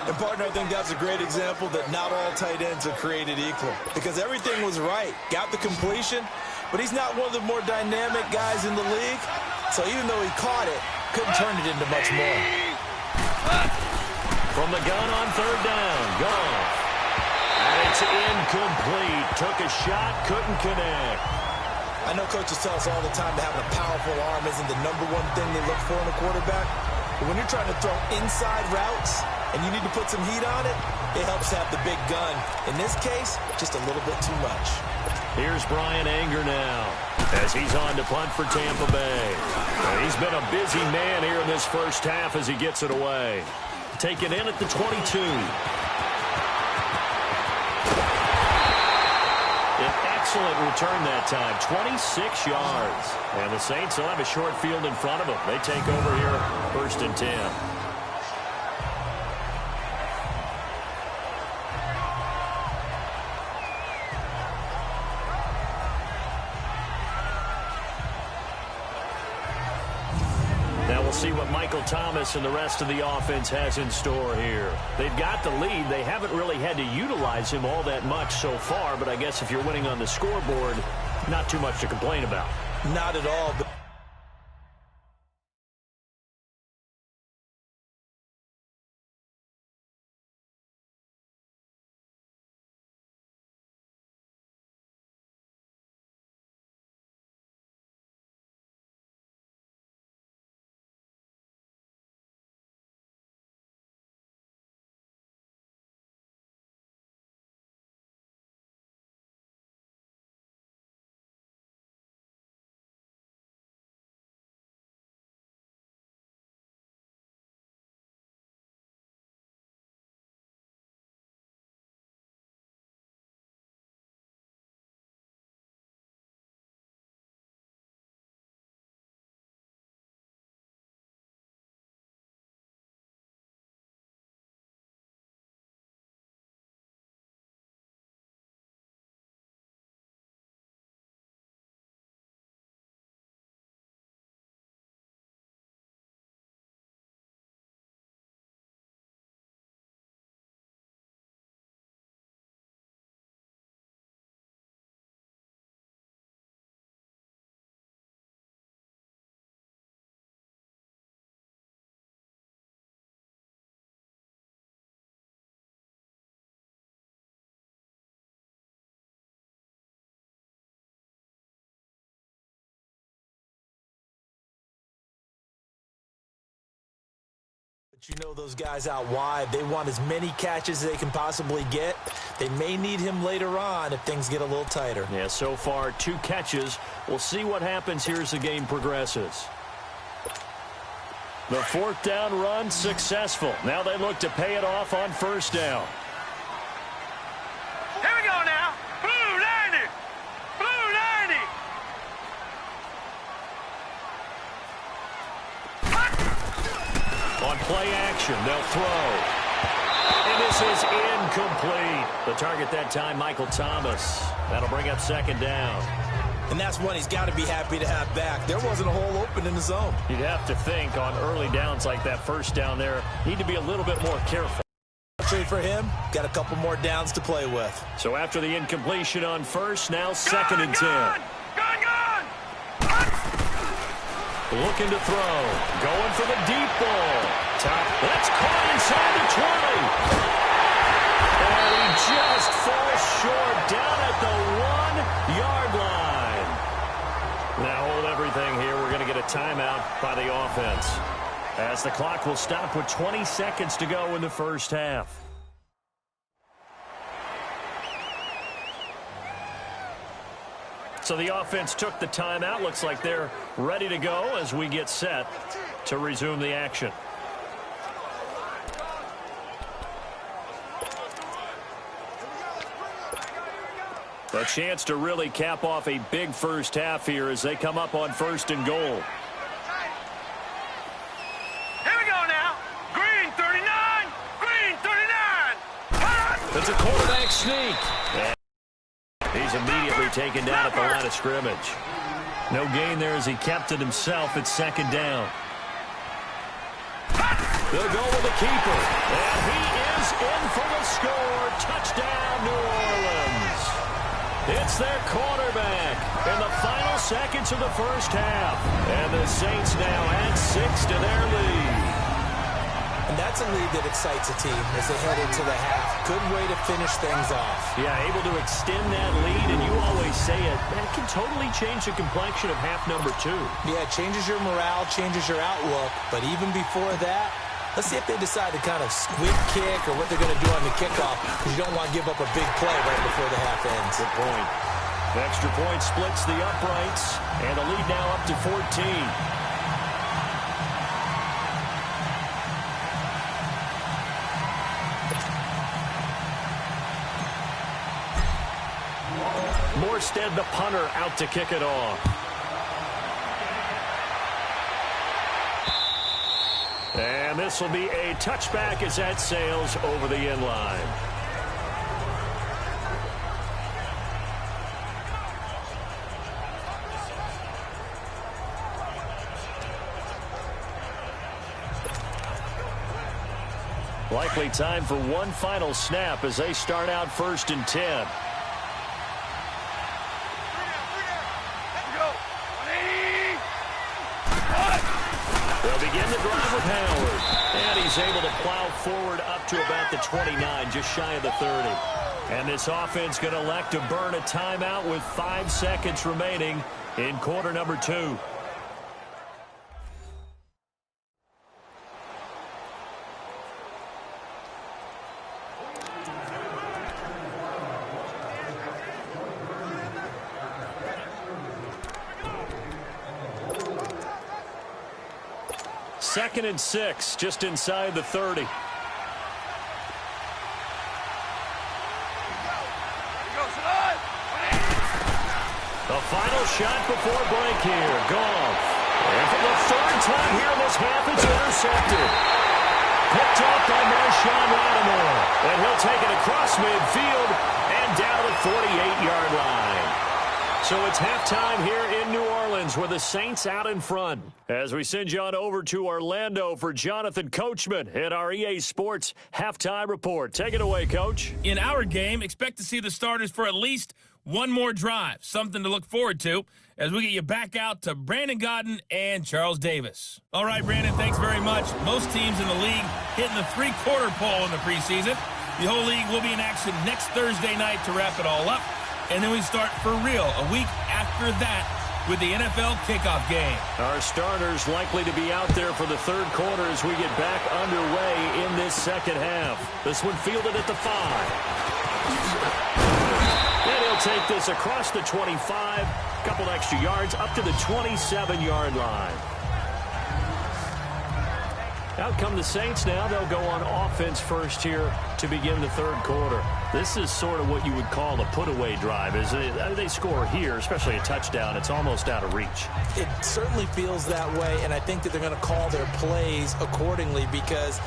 And, partner, I think that's a great example that not all tight ends are created equal. Because everything was right. Got the completion, but he's not one of the more dynamic guys in the league. So even though he caught it, couldn't turn it into much more. From the gun on 3rd down, Goff. And it's incomplete. Took a shot, couldn't connect. I know coaches tell us all the time that having a powerful arm isn't the #1 thing they look for in a quarterback. But when you're trying to throw inside routes and you need to put some heat on it, it helps to have the big gun. In this case, just a little bit too much. Here's Brian Anger now as he's on to punt for Tampa Bay. He's been a busy man here in this first half as he gets it away. Taken in at the 22. An excellent return that time, 26 yards. And the Saints will have a short field in front of them. They take over here, 1st and 10. Now we'll see what Michael Thomas and the rest of the offense has in store here. They've got the lead. They haven't really had to utilize him all that much so far, but I guess if you're winning on the scoreboard, not too much to complain about. Not at all, but You know those guys out wide, they want as many catches as they can possibly get. They may need him later on if things get a little tighter. Yeah, so far 2 catches. We'll see what happens here as the game progresses. The 4th down run successful. Now they look to pay it off on 1st down. Here we go now. Blue 90. Blue 90. On play action, they'll throw. And this is incomplete. The target that time, Michael Thomas. That'll bring up 2nd down. And that's one he's got to be happy to have back. There wasn't a hole open in the zone. You'd have to think on early downs like that 1st down there, need to be a little bit more careful. Fortunately for him, got a couple more downs to play with. So after the incompletion on 1st, now 2nd and 10. Gun. Looking to throw. Going for the deep ball. That's caught inside the 20. And he just falls short down at the 1-yard line. Now hold everything here. We're going to get a timeout by the offense, as the clock will stop with 20 seconds to go in the 1st half. So the offense took the timeout. Looks like they're ready to go as we get set to resume the action. A chance to really cap off a big 1st half here as they come up on 1st and goal. Here we go now. Green 39. Green 39. It's a quarterback sneak. And he's immediately taken down at the line of scrimmage. No gain there as he kept it himself at 2nd down. They'll go with the keeper. And he is in for the score. Touchdown, New Orleans. It's their quarterback in the final seconds of the 1st half. And the Saints now add 6 to their lead. And that's a lead that excites a team as they head into the half. Good way to finish things off. Yeah, able to extend that lead, and you always say it, that can totally change the complexion of half number 2. Yeah, it changes your morale, changes your outlook. But even before that, let's see if they decide to kind of squib kick or what they're going to do on the kickoff, because you don't want to give up a big play right before the half ends. Good point. The extra point splits the uprights, and the lead now up to 14. Morstead, the punter, out to kick it off. And this will be a touchback as that sails over the end line. Likely time for one final snap as they start out 1st and 10. They'll begin the drive with Howard. And he's able to plow forward up to about the 29, just shy of the 30. And this offense going to elect to burn a timeout with 5 seconds remaining in quarter number 2. Second and 6, just inside the 30. The final shot before break here. Goff. And for the 3rd time here in this half, it's intercepted. Picked up by Marshawn Lattimore. And he'll take it across midfield and down the 48-yard line. So it's halftime here in New Orleans with the Saints out in front. As we send you on over to Orlando for Jonathan Coachman at our EA Sports Halftime Report. Take it away, Coach. In our game, expect to see the starters for at least one more drive. Something to look forward to as we get you back out to Brandon Gaudin and Charles Davis. All right, Brandon, thanks very much. Most teams in the league hitting the three-quarter pole in the preseason. The whole league will be in action next Thursday night to wrap it all up. And then we start for real a week after that with the NFL kickoff game. Our starters likely to be out there for the third quarter as we get back underway in this second half. This one fielded at the 5. And he'll take this across the 25, couple extra yards up to the 27-yard line. Out come the Saints now. They'll go on offense first here to begin the third quarter. This is sort of what you would call a put-away drive. As they score here, especially a touchdown, it's almost out of reach. It certainly feels that way, and I think that they're going to call their plays accordingly, because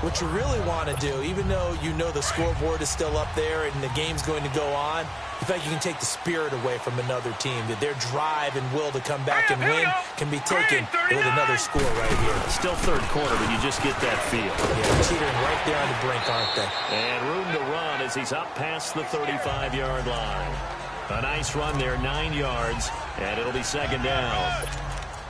what you really want to do, even though you know the scoreboard is still up there and the game's going to go on, in fact, you can take the spirit away from another team, that their drive and will to come back and win can be taken with another score right here. Still third quarter, but you just get that feel. Yeah, teetering right there on the brink, aren't they? And room to run as he's up past the 35-yard line. A nice run there, 9 yards, and it'll be second down.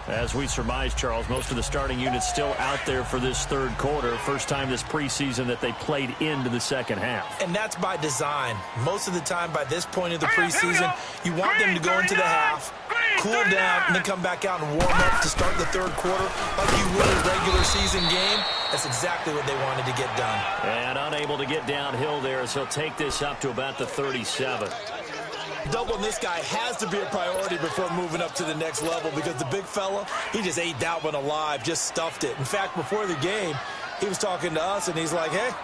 As we surmise, Charles, most of the starting units still out there for this third quarter. First time this preseason that they played into the second half. And that's by design. Most of the time by this point of the preseason, you want them to go into the half, cool down, and then come back out and warm up to start the third quarter like you would a regular season game. That's exactly what they wanted to get done. And unable to get downhill there as he'll take this up to about the 37. Doubling this guy has to be a priority before moving up to the next level, because the big fella, he just ate that one alive, just stuffed it. In fact, before the game, he was talking to us, and he's like, hey,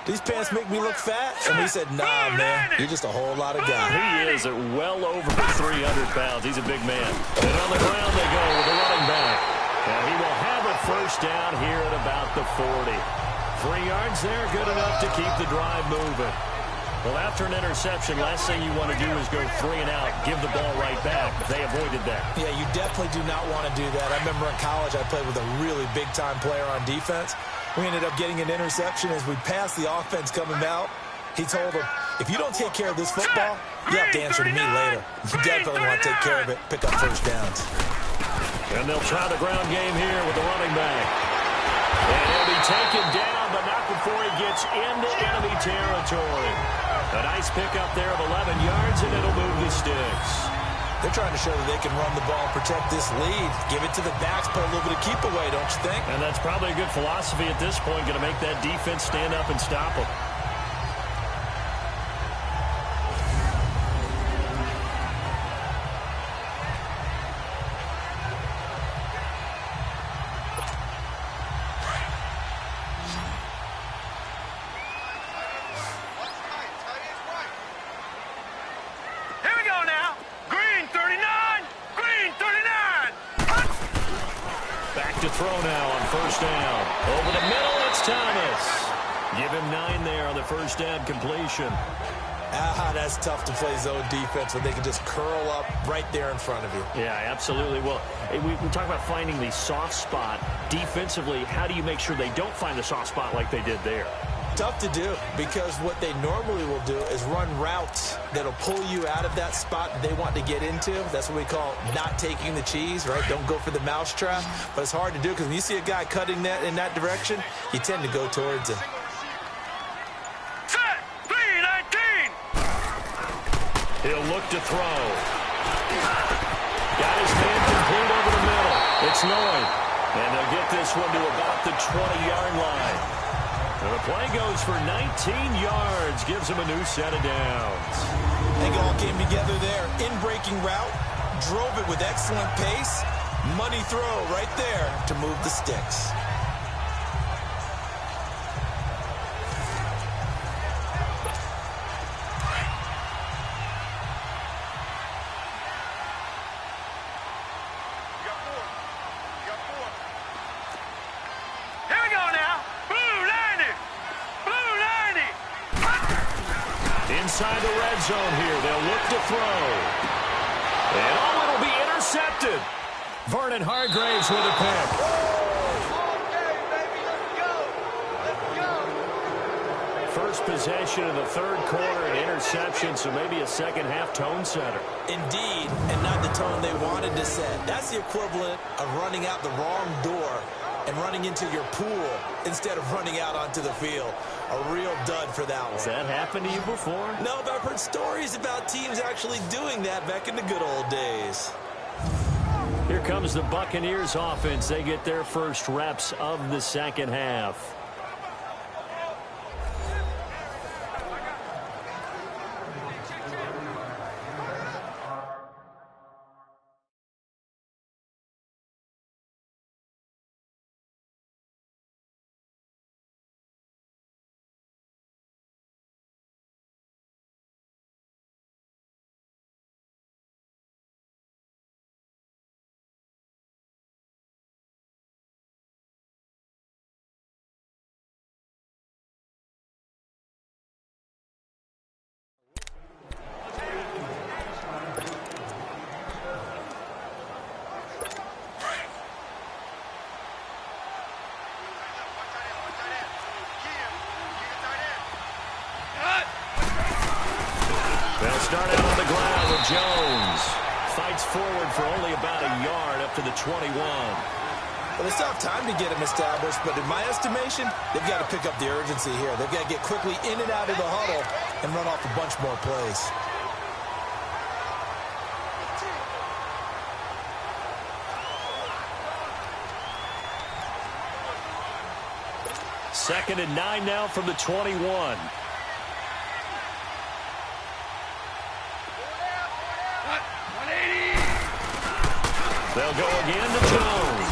these pants make me look fat. And we said, nah, man, you're just a whole lot of guy. He is at well over 300 pounds. He's a big man. And on the ground they go with the running back. And he will have a first down here at about the 40. 3 yards there, good enough to keep the drive moving. Well, after an interception, last thing you want to do is go 3 and out, give the ball right back. They avoided that. Yeah, you definitely do not want to do that. I remember in college I played with a really big-time player on defense. We ended up getting an interception as we passed the offense coming out. He told him, if you don't take care of this football, you have to answer to me later. You definitely want to take care of it, pick up first downs. And they'll try the ground game here with the running back. And he'll be taken down, but not before he gets into enemy territory. A nice pickup there of 11 yards, and it'll move the sticks. They're trying to show that they can run the ball, protect this lead, give it to the backs, put a little bit of keep away, don't you think? And that's probably a good philosophy at this point, going to make that defense stand up and stop them. To throw now on first down. Over the middle, it's Thomas. Give him 9 there on the first down completion. That's tough to play zone defense when they can just curl up right there in front of you. Yeah, absolutely. Well, we talk about finding the soft spot. Defensively, how do you make sure they don't find the soft spot like they did there? Tough to do, because what they normally will do is run routes that'll pull you out of that spot they want to get into. That's what we call not taking the cheese, right? Don't go for the mousetrap. But it's hard to do, because when you see a guy cutting that in that direction, you tend to go towards him. Set, 3-19. He'll look to throw. Got his man complete over the middle. It's Lloyd. And they'll get this one to about the 20-yard line. And the play goes for 19 yards, gives him a new set of downs. They all came together there. In-breaking route, drove it with excellent pace. Money throw right there to move the sticks. Inside the red zone here, they'll look to throw. And it'll be intercepted. Vernon Hargreaves with a pick. Okay, baby, let's go. First possession of the third quarter, an interception, so maybe a second half tone setter. Indeed, and not the tone they wanted to set. That's the equivalent of running out the wrong door and running into your pool instead of running out onto the field. A real dud for that one. Has that happened to you before? No, but I've heard stories about teams actually doing that back in the good old days. comes the Buccaneers offense. They get their first reps of the second half. They'll start out on the ground with Jones. Fights forward for only about a yard up to the 21. Well, they still have time to get him established, but in my estimation, they've got to pick up the urgency here. They've got to get quickly in and out of the huddle and run off a bunch more plays. Second and 9 now from the 21. They'll go again to Jones.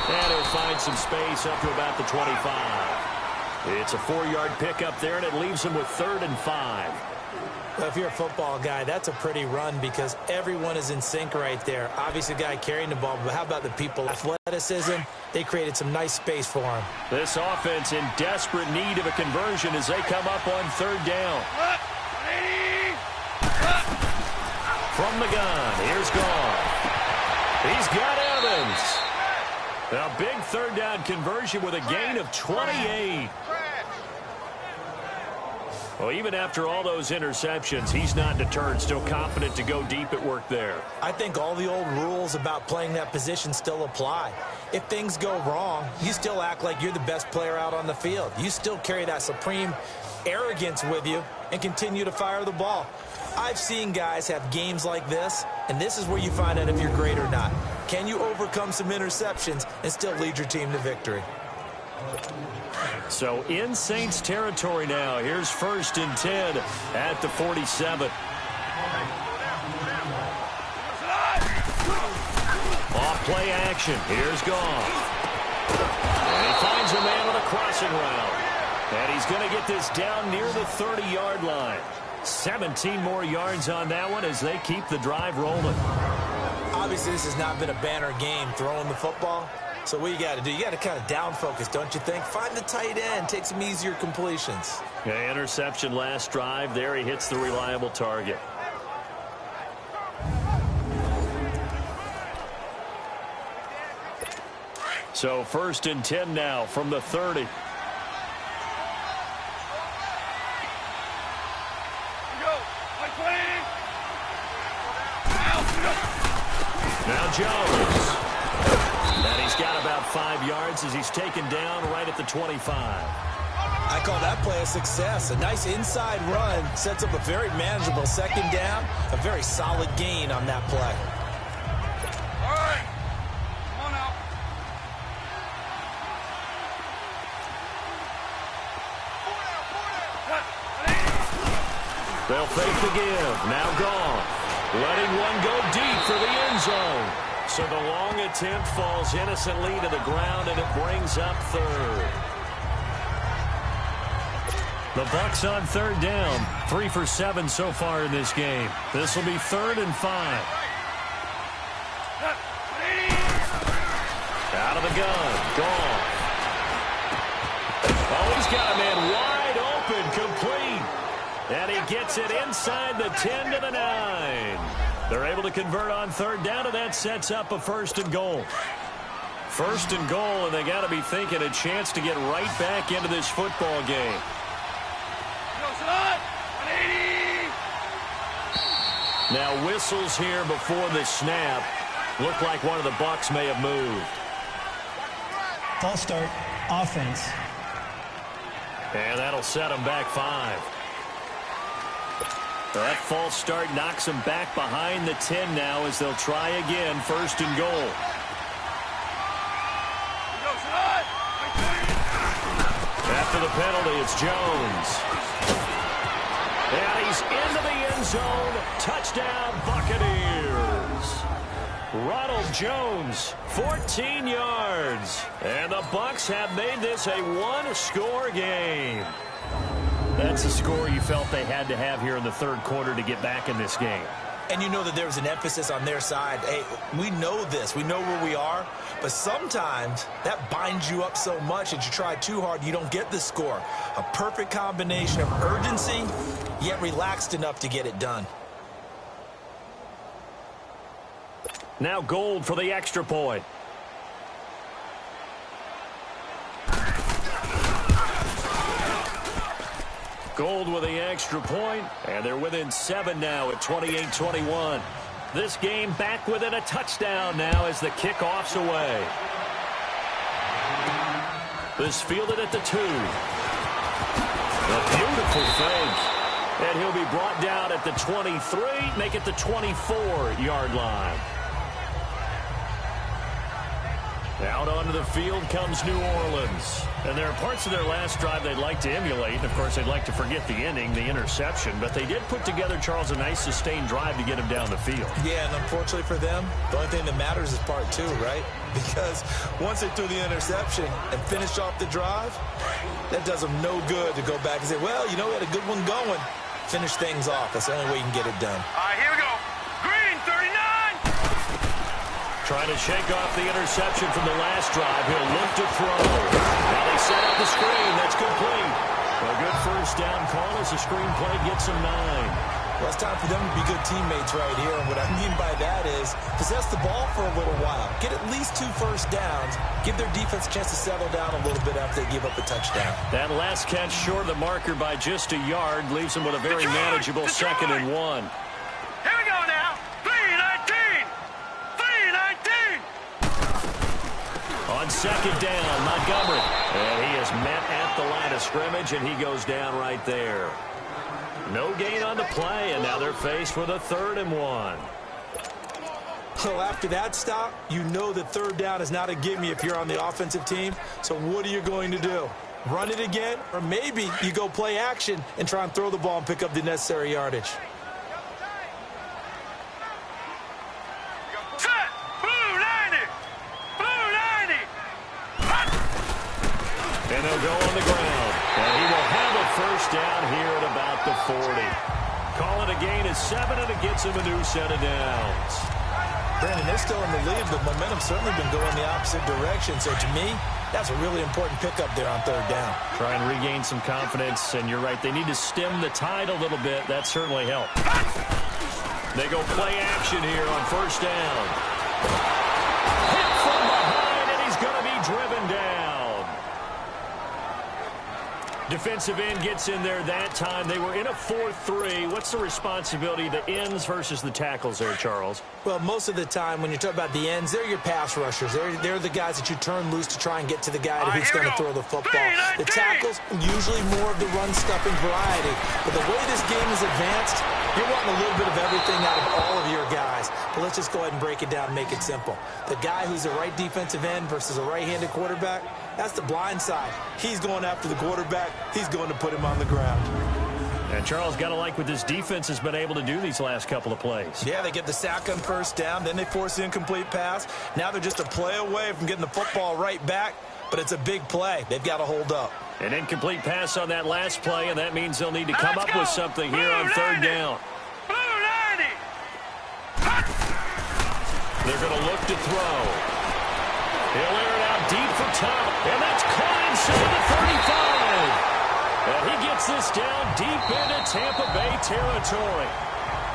And he'll find some space up to about the 25. It's a 4-yard pickup there, and it leaves him with 3rd and 5. Well, if you're a football guy, that's a pretty run because everyone is in sync right there. Obviously, the guy carrying the ball, but how about the people? Athleticism, they created some nice space for him. This offense in desperate need of a conversion as they come up on 3rd down. From the gun, here's Goff. He's got Evans. A big 3rd down conversion with a gain of 28. Well, even after all those interceptions, he's not deterred, still confident to go deep at work there. I think all the old rules about playing that position still apply. If things go wrong, you still act like you're the best player out on the field. You still carry that supreme arrogance with you and continue to fire the ball. I've seen guys have games like this, and this is where you find out if you're great or not. Can you overcome some interceptions and still lead your team to victory? So in Saints territory now. Here's 1st and 10 at the 47. Off play action. Here's Goff. And he finds a man on a crossing route. And he's going to get this down near the 30-yard line. 17 more yards on that one as they keep the drive rolling. Obviously, this has not been a banner game throwing the football. So what you got to do, you got to kind of down focus, don't you think? Find the tight end, take some easier completions. Okay, interception last drive. There he hits the reliable target. So 1st and 10 now from the 30. Now Jones. And he's got about 5 yards as he's taken down right at the 25. I call that play a success. A nice inside run sets up a very manageable 2nd down. A very solid gain on that play. All right. Come on now. They'll fake the give. Now Goff. Letting one go deep for the end zone. So the long attempt falls innocently to the ground, and it brings up 3rd. The Bucs on 3rd down. 3 for 7 so far in this game. This will be 3rd and 5. Out of the gun. Goff. Oh, he's got a man wide open, complete. And he gets it inside the 10 to the 9. They're able to convert on 3rd down, and that sets up a 1st and goal. 1st and goal, and they got to be thinking a chance to get right back into this football game. Now whistles here before the snap. Look like one of the Bucs may have moved. False start, offense. And that'll set them back 5. That false start knocks them back behind the 10 now as they'll try again. 1st and goal. After the penalty, it's Jones. And he's into the end zone. Touchdown, Buccaneers. Ronald Jones, 14 yards. And the Bucs have made this a one-score game. That's the score you felt they had to have here in the third quarter to get back in this game. And you know that there was an emphasis on their side. Hey, we know this. We know where we are. But sometimes that binds you up so much that you try too hard, you don't get the score. A perfect combination of urgency, yet relaxed enough to get it done. Now Gould for the extra point. Gould with the extra point, and they're within 7 now at 28-21. This game back within a touchdown now as the kickoff's away. This fielded at the 2. A beautiful fake. And he'll be brought down at the 23, make it the 24-yard line. Out onto the field comes New Orleans. And there are parts of their last drive they'd like to emulate. Of course, they'd like to forget the ending, the interception. But they did put together, Charles, a nice sustained drive to get him down the field. Yeah, and unfortunately for them, the only thing that matters is part 2, right? Because once they threw the interception and finished off the drive, that does them no good to go back and say, well, you know, we had a good one going. Finish things off. That's the only way you can get it done. All right, here we go. Green, 39. Trying to shake off the interception from the last drive. He'll look to throw. Now they set up the screen. That's complete. A good first down call as the screen play gets him 9. Well, it's time for them to be good teammates right here. And what I mean by that is possess the ball for a little while. Get at least 2 first downs. Give their defense a chance to settle down a little bit after they give up a touchdown. That last catch short of the marker by just a yard leaves them with a very manageable 2nd and 1. Here we go now. 3-19. 3-19. On 2nd down, Montgomery. And he is met at the line of scrimmage, and he goes down right there. No gain on the play, and now they're faced with a 3rd and 1. Well, after that stop, you know that 3rd down is not a gimme if you're on the offensive team. So what are you going to do? Run it again? Or maybe you go play action and try and throw the ball and pick up the necessary yardage. Set. Blue 90. Blue 90. Hot. And they'll go on the ground. And he will have a first down here at about the 40. Call it a gain of 7, and it gets him a new set of downs. Brandon, they're still in the lead, but momentum's certainly been going the opposite direction. So to me, that's a really important pickup there on 3rd down. Try and regain some confidence, and you're right. They need to stem the tide a little bit. That certainly helped. They go play action here on 1st down. Hit from behind, and he's going to be driven down. Defensive end gets in there that time. They were in a 4-3. What's the responsibility of the ends versus the tackles there, Charles? Well, most of the time when you talk about the ends, they're your pass rushers. They're the guys that you turn loose to try and get to the guy who's going to throw the football. The tackles, usually more of the run-stuffing variety. But the way this game is advanced, you're wanting a little bit of everything out of all of your guys. But let's just go ahead and break it down and make it simple. The guy who's a right defensive end versus a right-handed quarterback, that's the blind side. He's going after the quarterback. He's going to put him on the ground. And Charles got to like what this defense has been able to do these last couple of plays. Yeah, they get the sack on 1st down. Then they force the incomplete pass. Now they're just a play away from getting the football right back. But it's a big play. They've got to hold up. An incomplete pass on that last play, and that means they'll need to come up with something here on 3rd down. Blue 90. They're going to look to throw. He'll air it out deep for Tom. And that's caught inside the 35. And he gets this down deep into Tampa Bay territory.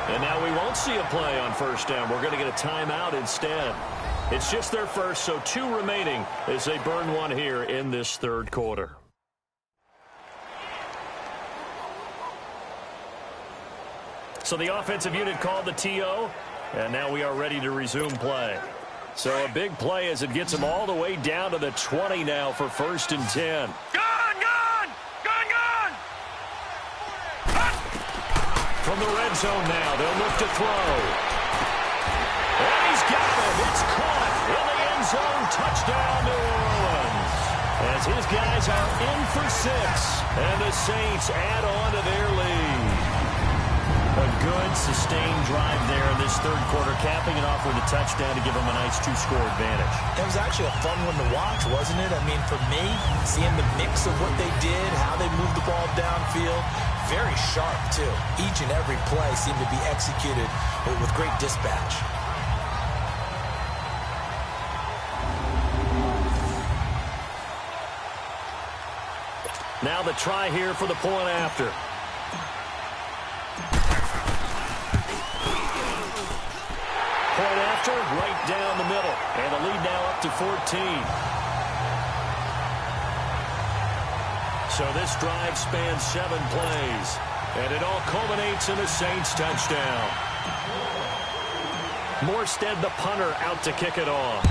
And now we won't see a play on 1st down. We're going to get a timeout instead. It's just their first, so 2 remaining as they burn one here in this 3rd quarter. So the offensive unit called the TO, and now we are ready to resume play. So a big play as it gets them all the way down to the 20 now for 1st and 10. From the red zone now, they'll look to throw. And he's got it. It's caught in the end zone. Touchdown, New Orleans. as his guys are in for 6. And the Saints add on to their lead. A good, sustained drive there in this third quarter, capping it off with a touchdown to give them a nice 2-score advantage. It was actually a fun one to watch, wasn't it? I mean, for me, seeing the mix of what they did, how they moved the ball downfield, very sharp, too. Each and every play seemed to be executed with great dispatch. Now the try here for the point after. Point after, right down the middle. And the lead now up to 14. So this drive spans 7 plays. And it all culminates in a Saints touchdown. Morstead, the punter, out to kick it off.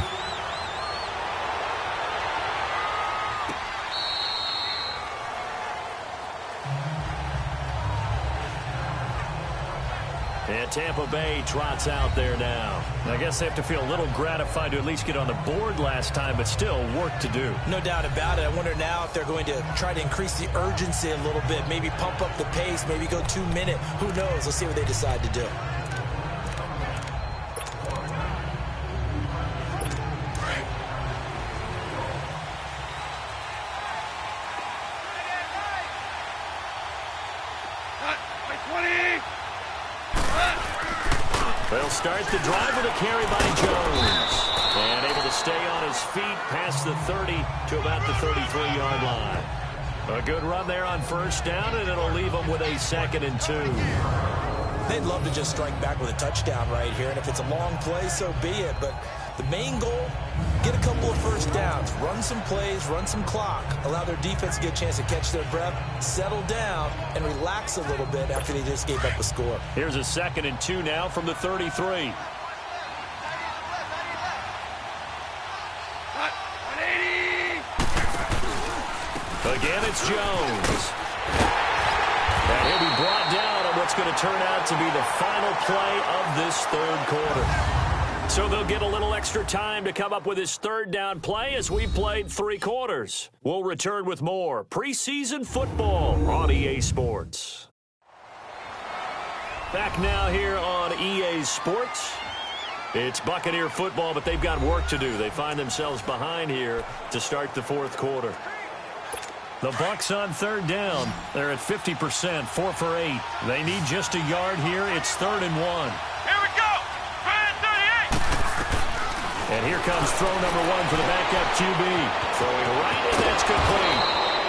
And Tampa Bay trots out there now. I guess they have to feel a little gratified to at least get on the board last time, but still work to do. No doubt about it. I wonder now if they're going to try to increase the urgency a little bit, maybe pump up the pace, maybe go 2-minute. Who knows? Let's see what they decide to do. They'll start the drive with a carry by Jones. And able to stay on his feet past the 30 to about the 33-yard line. A good run there on first down, and it'll leave them with a 2nd and 2. They'd love to just strike back with a touchdown right here, and if it's a long play, so be it. But the main goal, get a couple of first downs, run some plays, run some clock, allow their defense to get a chance to catch their breath, settle down, and relax a little bit after they just gave up a score. Here's a 2nd and 2 now from the 33. Again, it's Jones. And he'll be brought down on what's going to turn out to be the final play of this third quarter. So they'll get a little extra time to come up with his third down play as we played 3 quarters. We'll return with more preseason football on EA Sports. Back now here on EA Sports. It's Buccaneer football, but they've got work to do. They find themselves behind here to start the fourth quarter. The Bucs on third down. They're at 50%, 4 for 8. They need just a yard here. It's 3rd and 1. Here we go. 38. And here comes throw number 1 for the backup QB. Throwing right, and that's complete.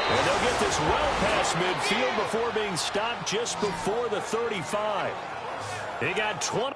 And they'll get this well past midfield before being stopped just before the 35. He got 20.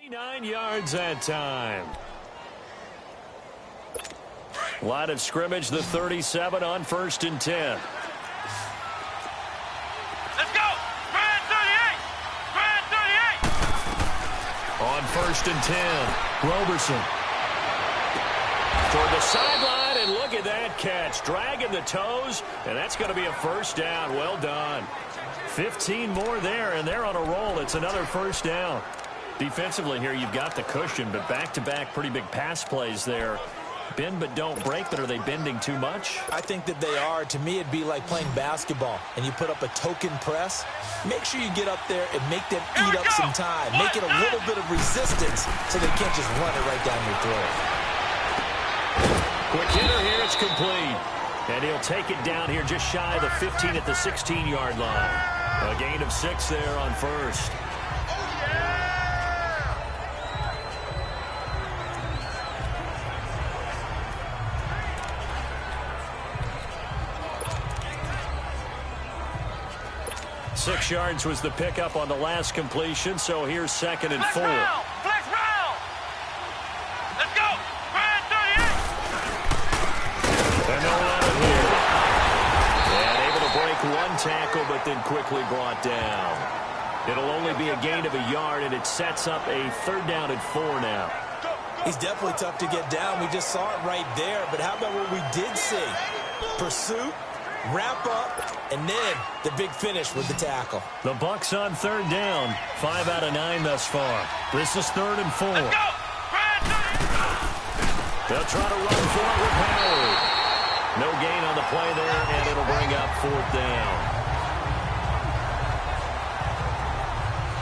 9 yards that time. Line of scrimmage, the 37 on 1st and 10. Let's go! Grand 38! Grand 38! On 1st and 10, Roberson. Toward the sideline, and look at that catch. Dragging the toes, and that's going to be a first down. Well done. 15 more there, and they're on a roll. It's another first down. Defensively here, you've got the cushion, but back-to-back pretty big pass plays there. Bend but don't break, but are they bending too much? I think that they are. To me, it'd be like playing basketball, and you put up a token press. Make sure you get up there and make them eat up some time. Make it a little bit of resistance so they can't just run it right down your throat. Quick hitter here, it's complete. And he'll take it down here just shy of the 15 at the 16-yard line. A gain of 6 there on 1st. Six yards was the pickup on the last completion, so here's 2nd and 4. Flex round! Let's go! Grand 38! And they'll run it here. And able to break one tackle, but then quickly brought down. It'll only be a gain of a yard, and it sets up a 3rd down and 4 now. He's definitely tough to get down. We just saw it right there. But how about what we did see? Pursuit, wrap up, and then the big finish with the tackle. The Bucs on 3rd down. 5 out of 9 thus far. This is 3rd and 4. Let's go! Grand 38! They'll try to run for it with Howard. No gain on the play there, and it'll bring up 4th down.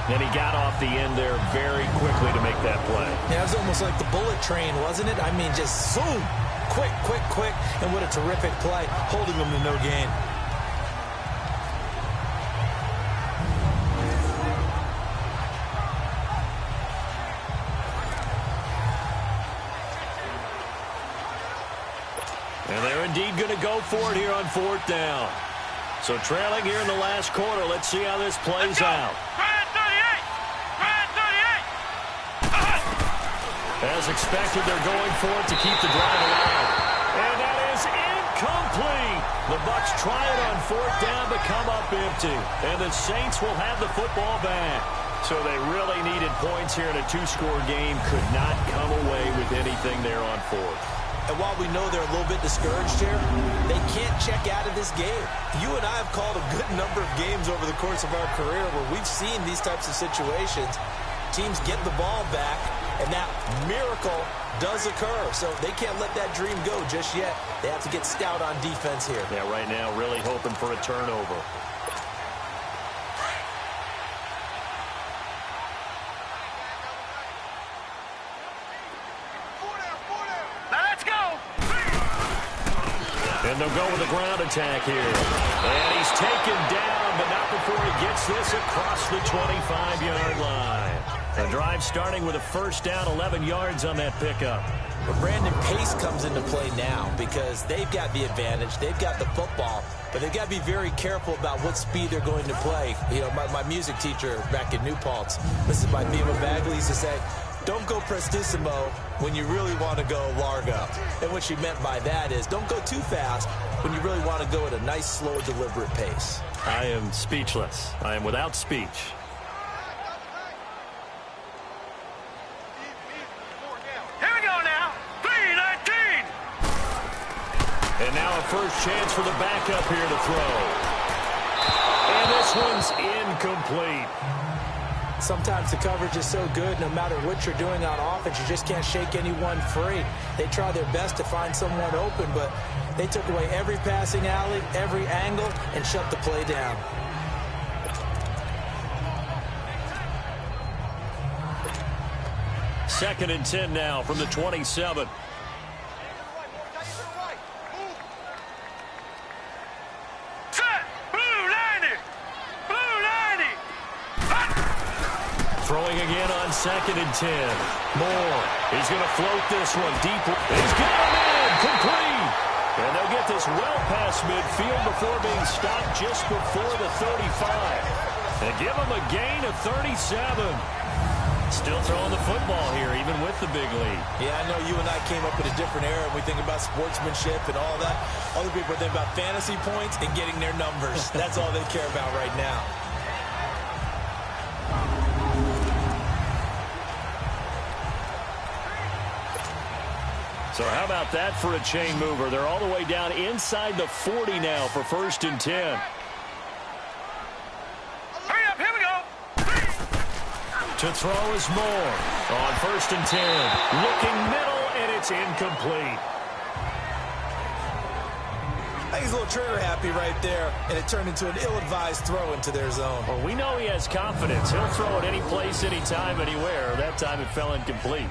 And he got off the end there very quickly to make that play. Yeah, it was almost like the bullet train, wasn't it? I mean, just zoom. Quick, quick, quick. And what a terrific play, holding them to no gain. And they're indeed going to go for it here on 4th down. So trailing here in the last quarter. Let's see how this plays out. Grand 38! Grand 38! As expected, they're going for it to keep the drive alive. And that is incomplete. The Bucs try it on 4th down but come up empty. And the Saints will have the football back. So they really needed points here in a 2-score game. Could not come away with anything there on 4th. And while we know they're a little bit discouraged here, they can't check out of this game. You and I have called a good number of games over the course of our career where we've seen these types of situations. Teams get the ball back, and that miracle does occur. So they can't let that dream go just yet. They have to get stout on defense here. Yeah, right now really hoping for a turnover. And they'll go with a ground attack here. And he's taken down, but not before he gets this across the 25-yard line. A drive starting with a 1st down, 11 yards on that pickup. But Brandon, pace comes into play now because they've got the advantage. They've got the football, but they've got to be very careful about what speed they're going to play. You know, my music teacher back in New Paltz, this is my Bima Bagley, used to say, don't go prestissimo when you really want to go largo. And what she meant by that is don't go too fast when you really want to go at a nice, slow, deliberate pace. I am speechless. I am without speech. Here we go now. 3-19. And now a first chance for the backup here to throw. And this one's incomplete. Sometimes the coverage is so good, no matter what you're doing on offense, you just can't shake anyone free. They try their best to find someone open, but they took away every passing alley, every angle, and shut the play down. Second and 10 now from the 27. Throwing again on 2nd and 10. Moore. He's going to float this one deep. He's got him in. Complete. And they'll get this well past midfield before being stopped just before the 35. And give him a gain of 37. Still throwing the football here, even with the big lead. Yeah, I know you and I came up in a different era, and we think about sportsmanship and all that. Other people think about fantasy points and getting their numbers. That's all they care about right now. So how about that for a chain mover? They're all the way down inside the 40 now for 1st and 10. Hurry up, here we go. To throw is Moore on 1st and 10. Looking middle, and it's incomplete. I think he's a little trigger happy right there, and it turned into an ill-advised throw into their zone. Well, we know he has confidence. He'll throw it any place, anytime, anywhere. That time it fell incomplete.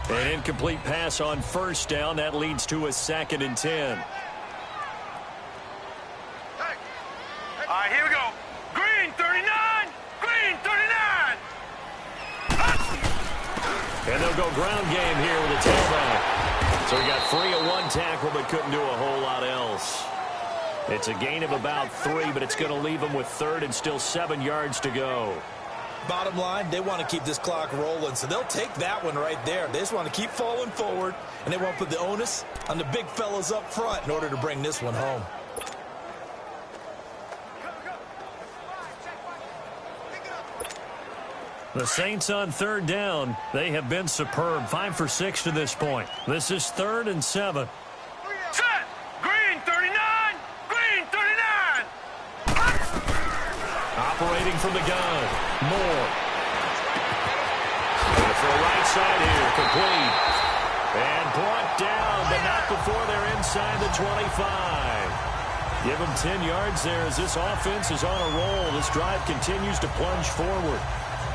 An incomplete pass on 1st down. That leads to a 2nd and 10. All right, here we go. Green 39. Green 39. And they'll go ground game here with a tailback. So he got free of one tackle but couldn't do a whole lot else. It's a gain of about 3, but it's going to leave him with 3rd and still 7 yards to go. Bottom line, they want to keep this clock rolling, so they'll take that one right there. They just want to keep falling forward, and they won't put the onus on the big fellas up front in order to bring this one home. The Saints on 3rd down. They have been superb. 5 for 6 to this point. This is 3rd and 7. Set. Green 39. Green 39. Operating from the gun. Moore. For the right side here. Complete. And brought down, but not before they're inside the 25. Give them 10 yards there as this offense is on a roll. This drive continues to plunge forward.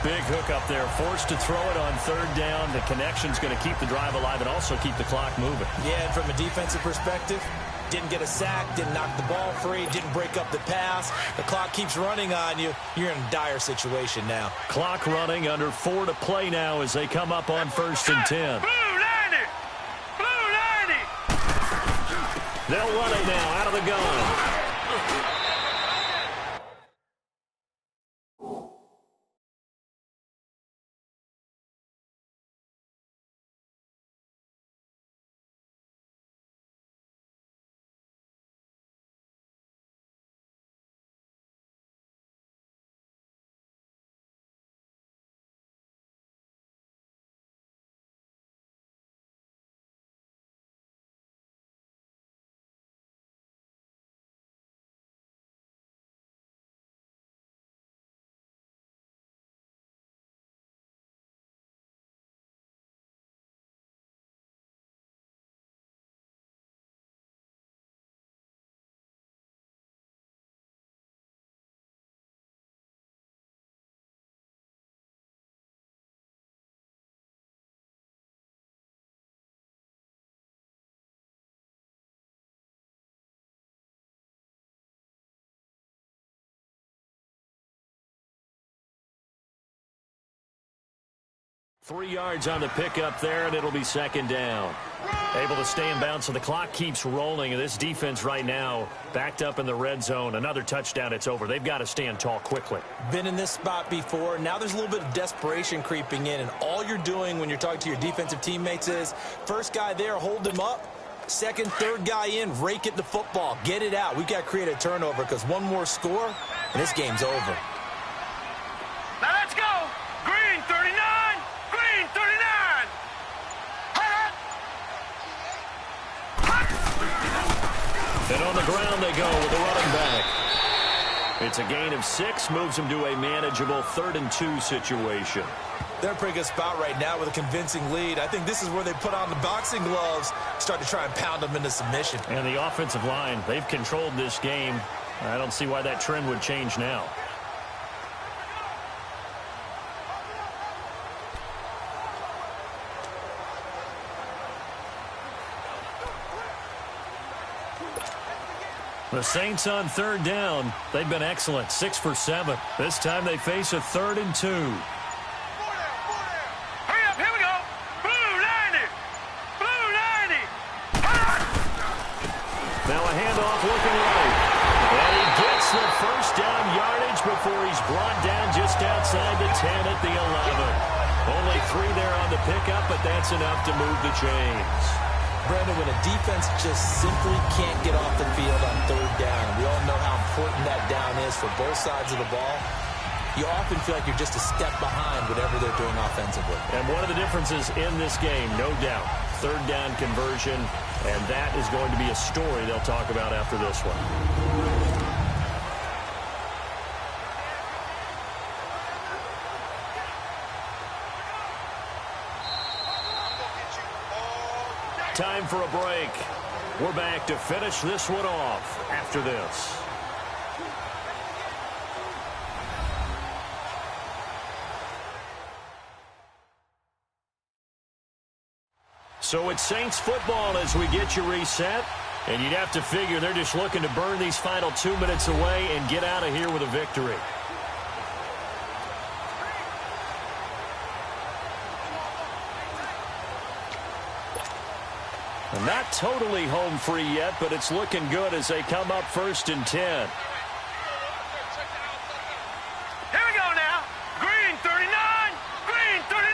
Big hook up there, forced to throw it on 3rd down. The connection's going to keep the drive alive and also keep the clock moving. Yeah, and from a defensive perspective, didn't get a sack, didn't knock the ball free, didn't break up the pass. The clock keeps running on you. You're in a dire situation now. Clock running, under 4 to play now as they come up on 1st and 10. Blue 90. Blue 90. They'll run it now out of the gun. Three yards on the pickup there, and it'll be 2nd down. Able to stay in bounds, so the clock keeps rolling, and this defense right now backed up in the red zone. Another touchdown, it's over. They've got to stand tall quickly. Been in this spot before. Now there's a little bit of desperation creeping in, and all you're doing when you're talking to your defensive teammates is, first guy there, hold him up. Second, third guy in, rake it the football. Get it out. We've got to create a turnover because one more score, and this game's over. Now let's go. Green 39. Green 39. And on the ground they go with the running back. It's a gain of 6, moves them to a manageable 3rd and 2 situation. They're in a pretty good spot right now with a convincing lead. I think this is where they put on the boxing gloves, start to try and pound them into submission. And the offensive line, they've controlled this game. I don't see why that trend would change now. The Saints on 3rd down. They've been excellent, 6 for 7. This time they face a 3rd and 2. Hurry up, here we go. Blue 90. Blue 90. Now a handoff looking right. gets the first down yardage before he's brought down just outside the 10 at the 11. Only 3 there on the pickup, but that's enough to move the chains. Brandon, when a defense just simply can't get off the field on third down, we all know how important that down is for both sides of the ball, you often feel like you're just a step behind whatever they're doing offensively. And one of the differences in this game, no doubt, third down conversion, and that is going to be a story they'll talk about after this one. Time for a break. We're back to finish this one off after this. So it's Saints football as we get you reset. And you'd have to figure they're just looking to burn these final 2 minutes away and get out of here with a victory. And not totally home free yet, but it's looking good as they come up 1st and 10. Here we go now. Green 39. Green 39.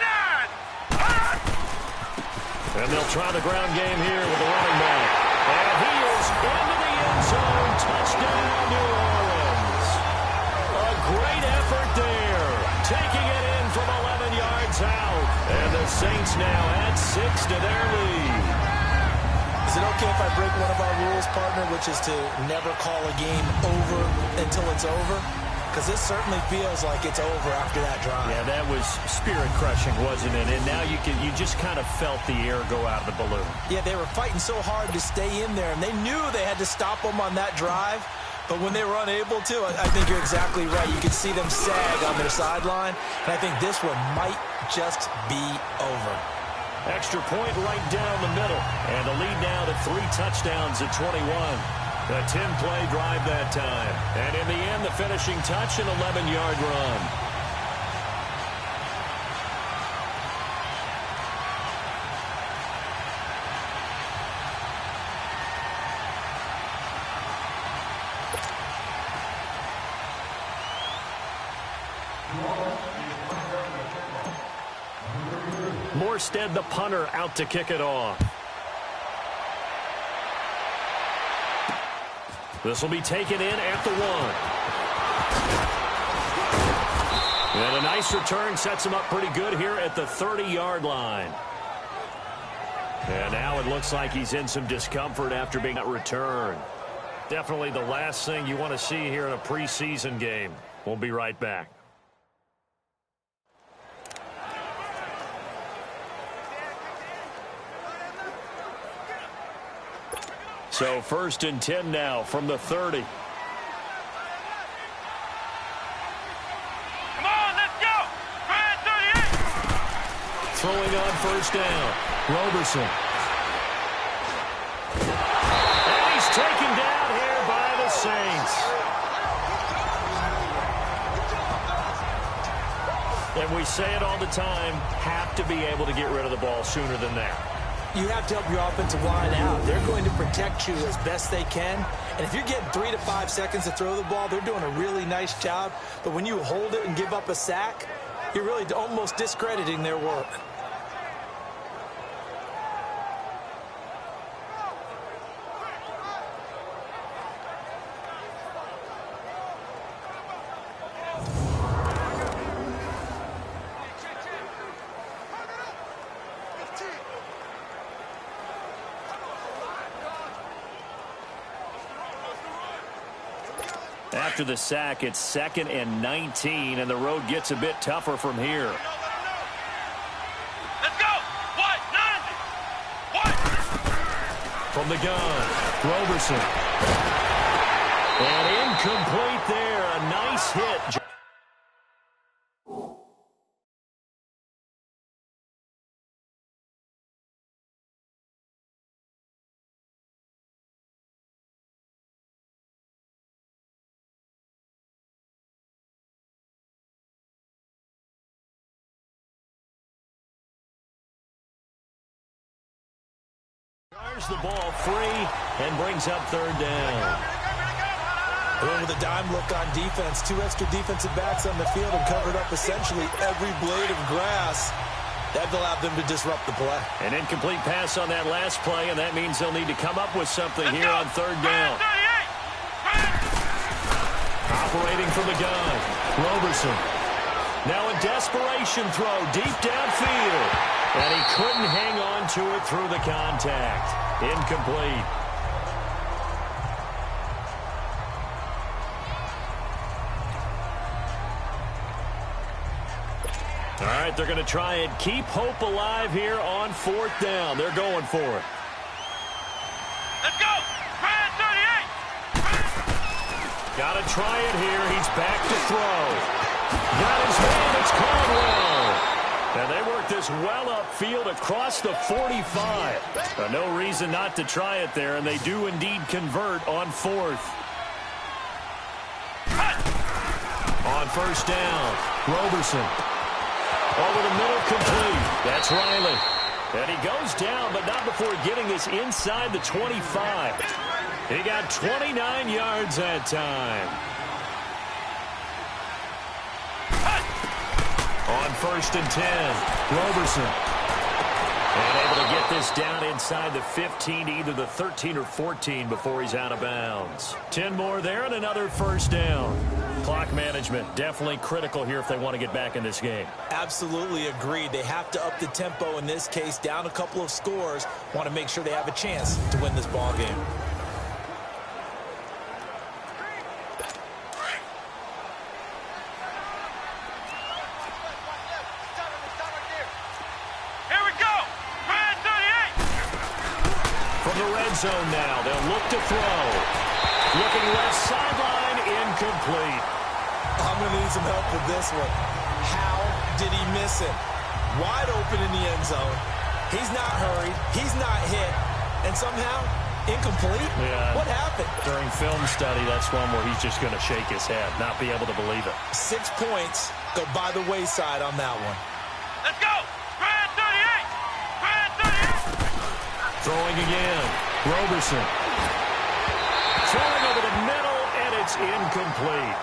And they'll try the ground game here with the running back. And he is into the end zone. Touchdown, New Orleans. A great effort there. Taking it in from 11 yards out. And the Saints now add 6 to their lead. Is it okay if I break one of our rules, partner, which is to never call a game over until it's over? Because this certainly feels like it's over after that drive. Yeah, that was spirit-crushing, wasn't it? And now you just kind of felt the air go out of the balloon. Yeah, they were fighting so hard to stay in there, and they knew they had to stop them on that drive. But when they were unable to, I think you're exactly right. You could see them sag on their sideline, and I think this one might just be over. Extra point right down the middle. And the lead now to 3 touchdowns at 21. A 10-play drive that time. And in the end, the finishing touch, an 11-yard run. Morstead, the punter, out to kick it off. This will be taken in at the 1. And a nice return sets him up pretty good here at the 30-yard line. And now it looks like he's in some discomfort after being at return. Definitely the last thing you want to see here in a preseason game. We'll be right back. So 1st and 10 now from the 30. Come on, let's go. Grand 38. Throwing on 1st down. Roberson. And he's taken down here by the Saints. And we say it all the time, have to be able to get rid of the ball sooner than that. You have to help your offensive line out. They're going to protect you as best they can. And if you're getting 3 to 5 seconds to throw the ball, they're doing a really nice job. But when you hold it and give up a sack, you're really almost discrediting their work. After the sack, it's 2nd and 19, and the road gets a bit tougher from here. Let's go. What? 90. What? From the gun, Roberson. And incomplete there. A nice hit. Fires the ball free and brings up 3rd down. They went with a dime look on defense. 2 extra defensive backs on the field and covered up essentially every blade of grass. That allowed them to disrupt the play. An incomplete pass on that last play, and that means they'll need to come up with something here on third down. Operating from the gun, Roberson. Now a desperation throw deep downfield. And he couldn't hang on to it through the contact. Incomplete. All right, they're going to try and keep hope alive here on fourth down. They're going for it. Let's go! Brad 38! Got to try it here. He's back to throw. Got his man. It's Caldwell. And they work this well upfield across the 45. No reason not to try it there, and they do indeed convert on fourth. On first down, Roberson. Over the middle, complete. That's Riley. And he goes down, but not before getting this inside the 25. He got 29 yards that time. On first and 10, Roberson. And able to get this down inside the 15, either the 13 or 14 before he's out of bounds. 10 more there and another first down. Clock management definitely critical here if they want to get back in this game. Absolutely agreed. They have to up the tempo in this case, down a couple of scores. Want to make sure they have a chance to win this ball game. Zone now. They'll look to throw. Looking left sideline, incomplete. I'm going to need some help with this one. How did he miss it? Wide open in the end zone. He's not hurried. He's not hit. And somehow, incomplete? Yeah. What happened? During film study, that's one where he's just going to shake his head, not be able to believe it. 6 points go by the wayside on that one. Let's go! Brad 38! Brad 38! Throwing again. Roberson. Throwing over the middle, and it's incomplete.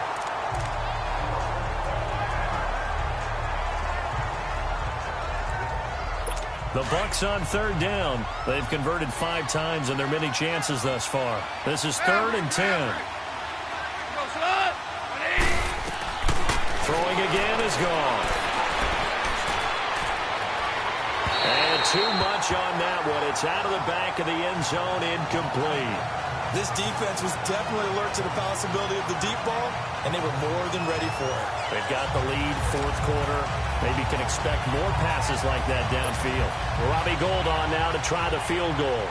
The Bucs on third down. They've converted 5 times in their many chances thus far. This is 3rd and 10. Throwing again is gone. And too much on that one. It's out of the back of the end zone, incomplete. This defense was definitely alert to the possibility of the deep ball, and they were more than ready for it. They've got the lead, fourth quarter. Maybe can expect more passes like that downfield. Robbie Gould on now to try the field goal.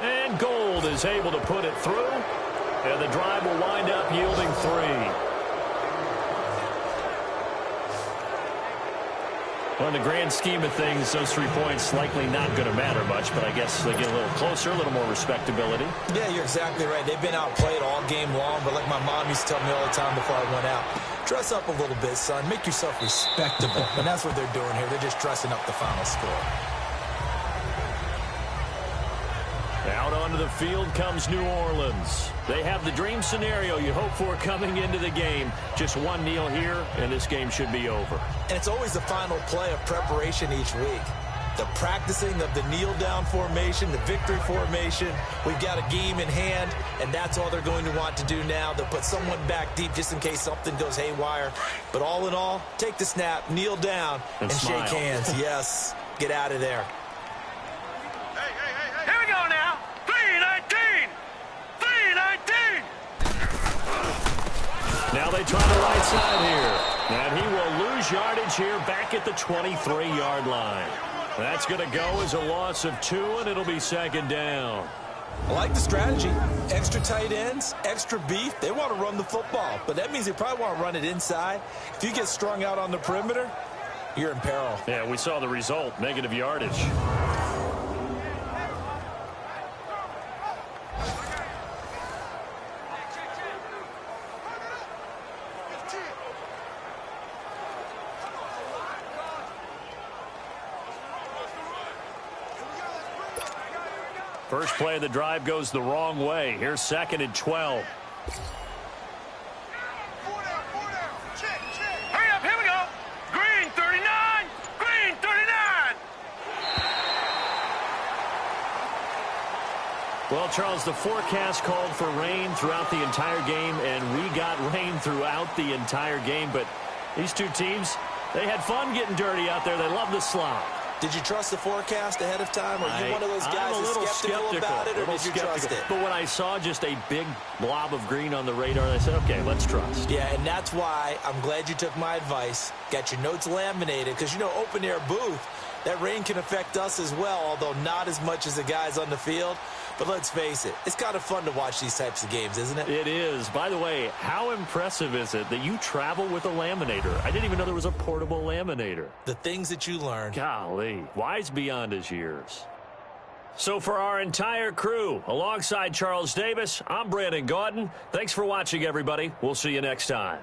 And Gould is able to put it through. And the drive will wind up yielding 3. Well, in the grand scheme of things, those 3 points likely not going to matter much, but I guess they get a little closer, a little more respectability. Yeah, you're exactly right. They've been outplayed all game long, but like my mom used to tell me all the time before I went out, dress up a little bit, son. Make yourself respectable. And that's what they're doing here. They're just dressing up the final score. Out onto the field comes New Orleans. They have the dream scenario you hope for coming into the game. Just one kneel here, and this game should be over. And it's always the final play of preparation each week. The practicing of the kneel-down formation, the victory formation. We've got a game in hand, and that's all they're going to want to do now. They'll put someone back deep just in case something goes haywire. But all in all, take the snap, kneel down, and shake hands. Yes, get out of there. Here we go now. 3-19. 3-19. Now they try the right side here. And he will lose yardage here back at the 23-yard line. That's going to go as a loss of 2, and it'll be second down. I like the strategy. Extra tight ends, extra beef. They want to run the football, but that means they probably want to run it inside. If you get strung out on the perimeter, you're in peril. Yeah, we saw the result, negative yardage. First play of the drive goes the wrong way. Here's 2nd and 12. Hurry up, here we go. Green 39, green 39. Well, Charles, the forecast called for rain throughout the entire game, and we got rain throughout the entire game. But these two teams, they had fun getting dirty out there. They love the slop. Did you trust the forecast ahead of time? Or are you one of those guys that's skeptical about it, or did you trust it? But when I saw just a big blob of green on the radar, I said, okay, let's trust. Yeah, and that's why I'm glad you took my advice. Got your notes laminated, because, you know, open-air booth, that rain can affect us as well, although not as much as the guys on the field. But let's face it, it's kind of fun to watch these types of games, isn't it? It is. By the way, how impressive is it that you travel with a laminator? I didn't even know there was a portable laminator. The things that you learn. Golly, wise beyond his years. So for our entire crew, alongside Charles Davis, I'm Brandon Gaudin. Thanks for watching, everybody. We'll see you next time.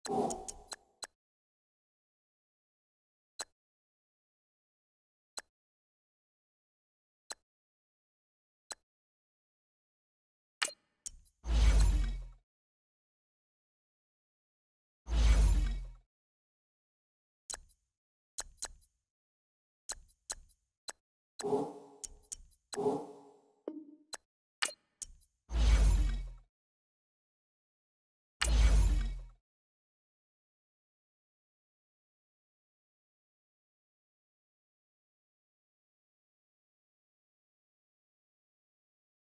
you